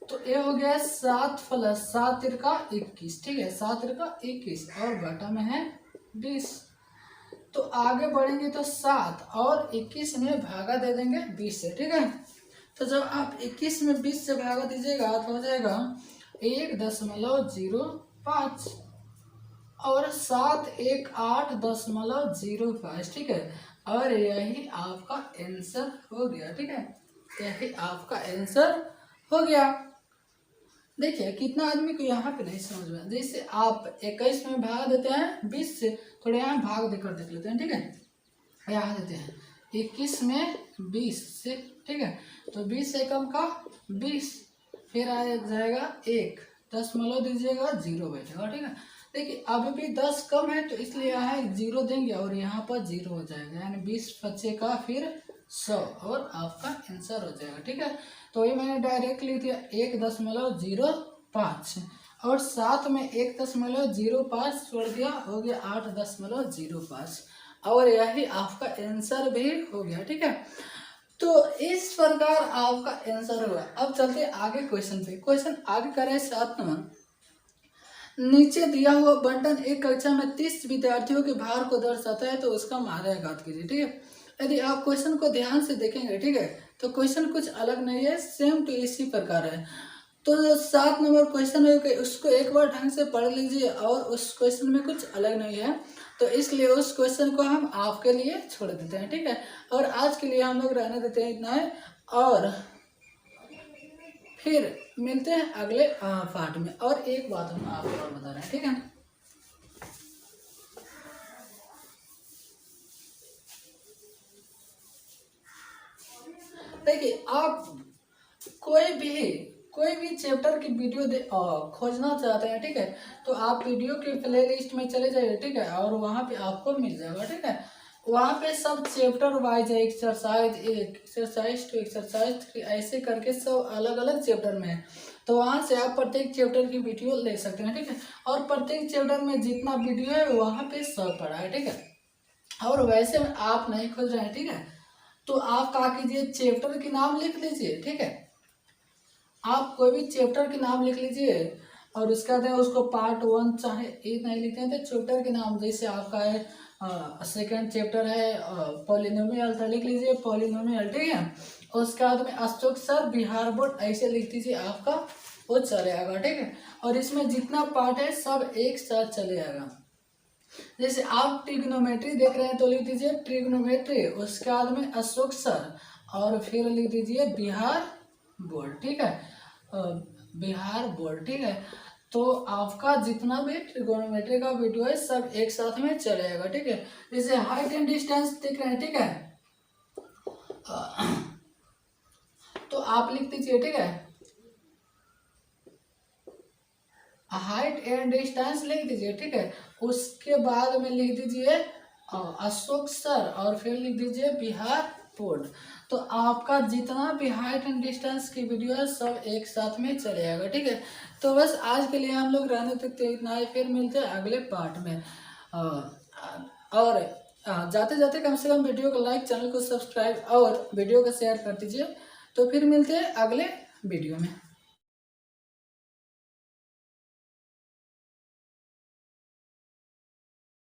तो ये हो गया 7 प्लस 7 तिरका 21, ठीक है। 7 तिरका 21 और बटा में है 20। तो आगे बढ़ेंगे तो 7 और 21 में भागा दे देंगे 20 से, ठीक है। तो जब आप 21 में 20 से भागा दीजिएगा तो हो जाएगा 1.05 और 7 1 8.05, ठीक है। और यही आपका आंसर हो गया, ठीक है। यही आपका आंसर हो गया। देखिए कितना आदमी को यहाँ पे नहीं समझ में, जैसे आप 21 में भाग देते हैं 20 से, थोड़े यहाँ भाग देकर देख लेते हैं, ठीक है। यहाँ देते हैं 21 में 20 से, ठीक है। तो 20 से कम का 20, फिर आ जाएगा 1 दशमलव दीजिएगा 0 बैठेगा, ठीक है। देखिए अभी भी 10 कम है तो इसलिए यहाँ 0 देंगे और यहाँ पर 0 हो जाएगा, यानी 20 बचेगा फिर 100 और आपका आंसर हो जाएगा, ठीक है। तो ये मैंने डायरेक्ट लिख दिया 1.05 और साथ में 1.05 छोड़ दिया, हो गया 8.05 और यही आपका आंसर भी हो गया, ठीक है। तो इस प्रकार आपका आंसर हुआ। अब चलते आगे क्वेश्चन पे। क्वेश्चन आगे करें 7 नंबर। नीचे दिया हुआ बंटन एक कक्षा में 30 विद्यार्थियों के भार को दर्शाता है, तो उसका माध्य घात कीजिए, ठीक है। यदि आप क्वेश्चन को ध्यान से देखेंगे, ठीक है, तो क्वेश्चन कुछ अलग नहीं है, सेम टू इसी प्रकार है। तो जो 7 नंबर क्वेश्चन है उसको एक बार ढंग से पढ़ लीजिए और उस क्वेश्चन में कुछ अलग नहीं है, तो इसलिए उस क्वेश्चन को हम आपके लिए छोड़ देते हैं, ठीक है। और आज के लिए हम लोग रहने देते हैं इतना है, और फिर मिलते हैं अगले पार्ट में। और एक बात हम आपको और बता रहे हैं, ठीक है। देखिए आप कोई भी चैप्टर की वीडियो खोजना चाहते हैं, ठीक है, तो आप वीडियो के प्लेलिस्ट में चले जाइए, ठीक है, और वहाँ पे आपको मिल जाएगा, ठीक है। वहाँ पे सब चैप्टर वाइज है, एक्सरसाइज 1, एक्सरसाइज 2, एक्सरसाइज 3, ऐसे करके सब अलग अलग चैप्टर में है। तो वहाँ से आप प्रत्येक चैप्टर की वीडियो ले सकते हैं, ठीक है। और प्रत्येक चैप्टर में जितना वीडियो है वहाँ पे सब पड़ा है, ठीक है। और वैसे में आप नहीं खोज रहे हैं, ठीक है, तो आप क्या कीजिए, चैप्टर के नाम लिख लीजिए, ठीक है। आप कोई भी चैप्टर के नाम लिख लीजिए और उसके बाद उसको पार्ट 1 चाहे 8 नहीं लिखते हैं तो चैप्टर के नाम, जैसे आपका है सेकंड चैप्टर है पॉलिनोमियल, तो लिख लीजिए पॉलिनोमियल, ठीक है। उसके बाद में अशोक सर बिहार बोर्ड ऐसे लिख दीजिए, आपका वो चलेगा, ठीक है। और इसमें जितना पार्ट है सब एक साथ चलेगा। जैसे आप ट्रिग्नोमेट्री देख रहे हैं तो लिख दीजिए ट्रिग्नोमेट्री, उसके बाद में अशोक सर और फिर लिख दीजिए बिहार बोर्ड, ठीक है, बिहार बोर्ड, ठीक है। तो आपका जितना भी ट्रिगोनोमेट्री का वीडियो है सब एक साथ में चलेगा, ठीक है। जैसे हाइट एंड डिस्टेंस देख रहे हैं, ठीक है, तो आप लिख दीजिए, ठीक है, हाइट एंड डिस्टेंस लिख दीजिए, ठीक है। उसके बाद में लिख दीजिए अशोक सर और फिर लिख दीजिए बिहार बोर्ड। तो आपका जितना भी हाइट एंड डिस्टेंस की वीडियो है सब एक साथ में चलेगा, ठीक है। तो बस आज के लिए हम लोग रहने तक तो इतना ही, फिर मिलते हैं अगले पार्ट में। और जाते जाते कम से कम वीडियो को लाइक, चैनल को सब्सक्राइब और वीडियो को शेयर कर दीजिए। तो फिर मिलते हैं अगले वीडियो में।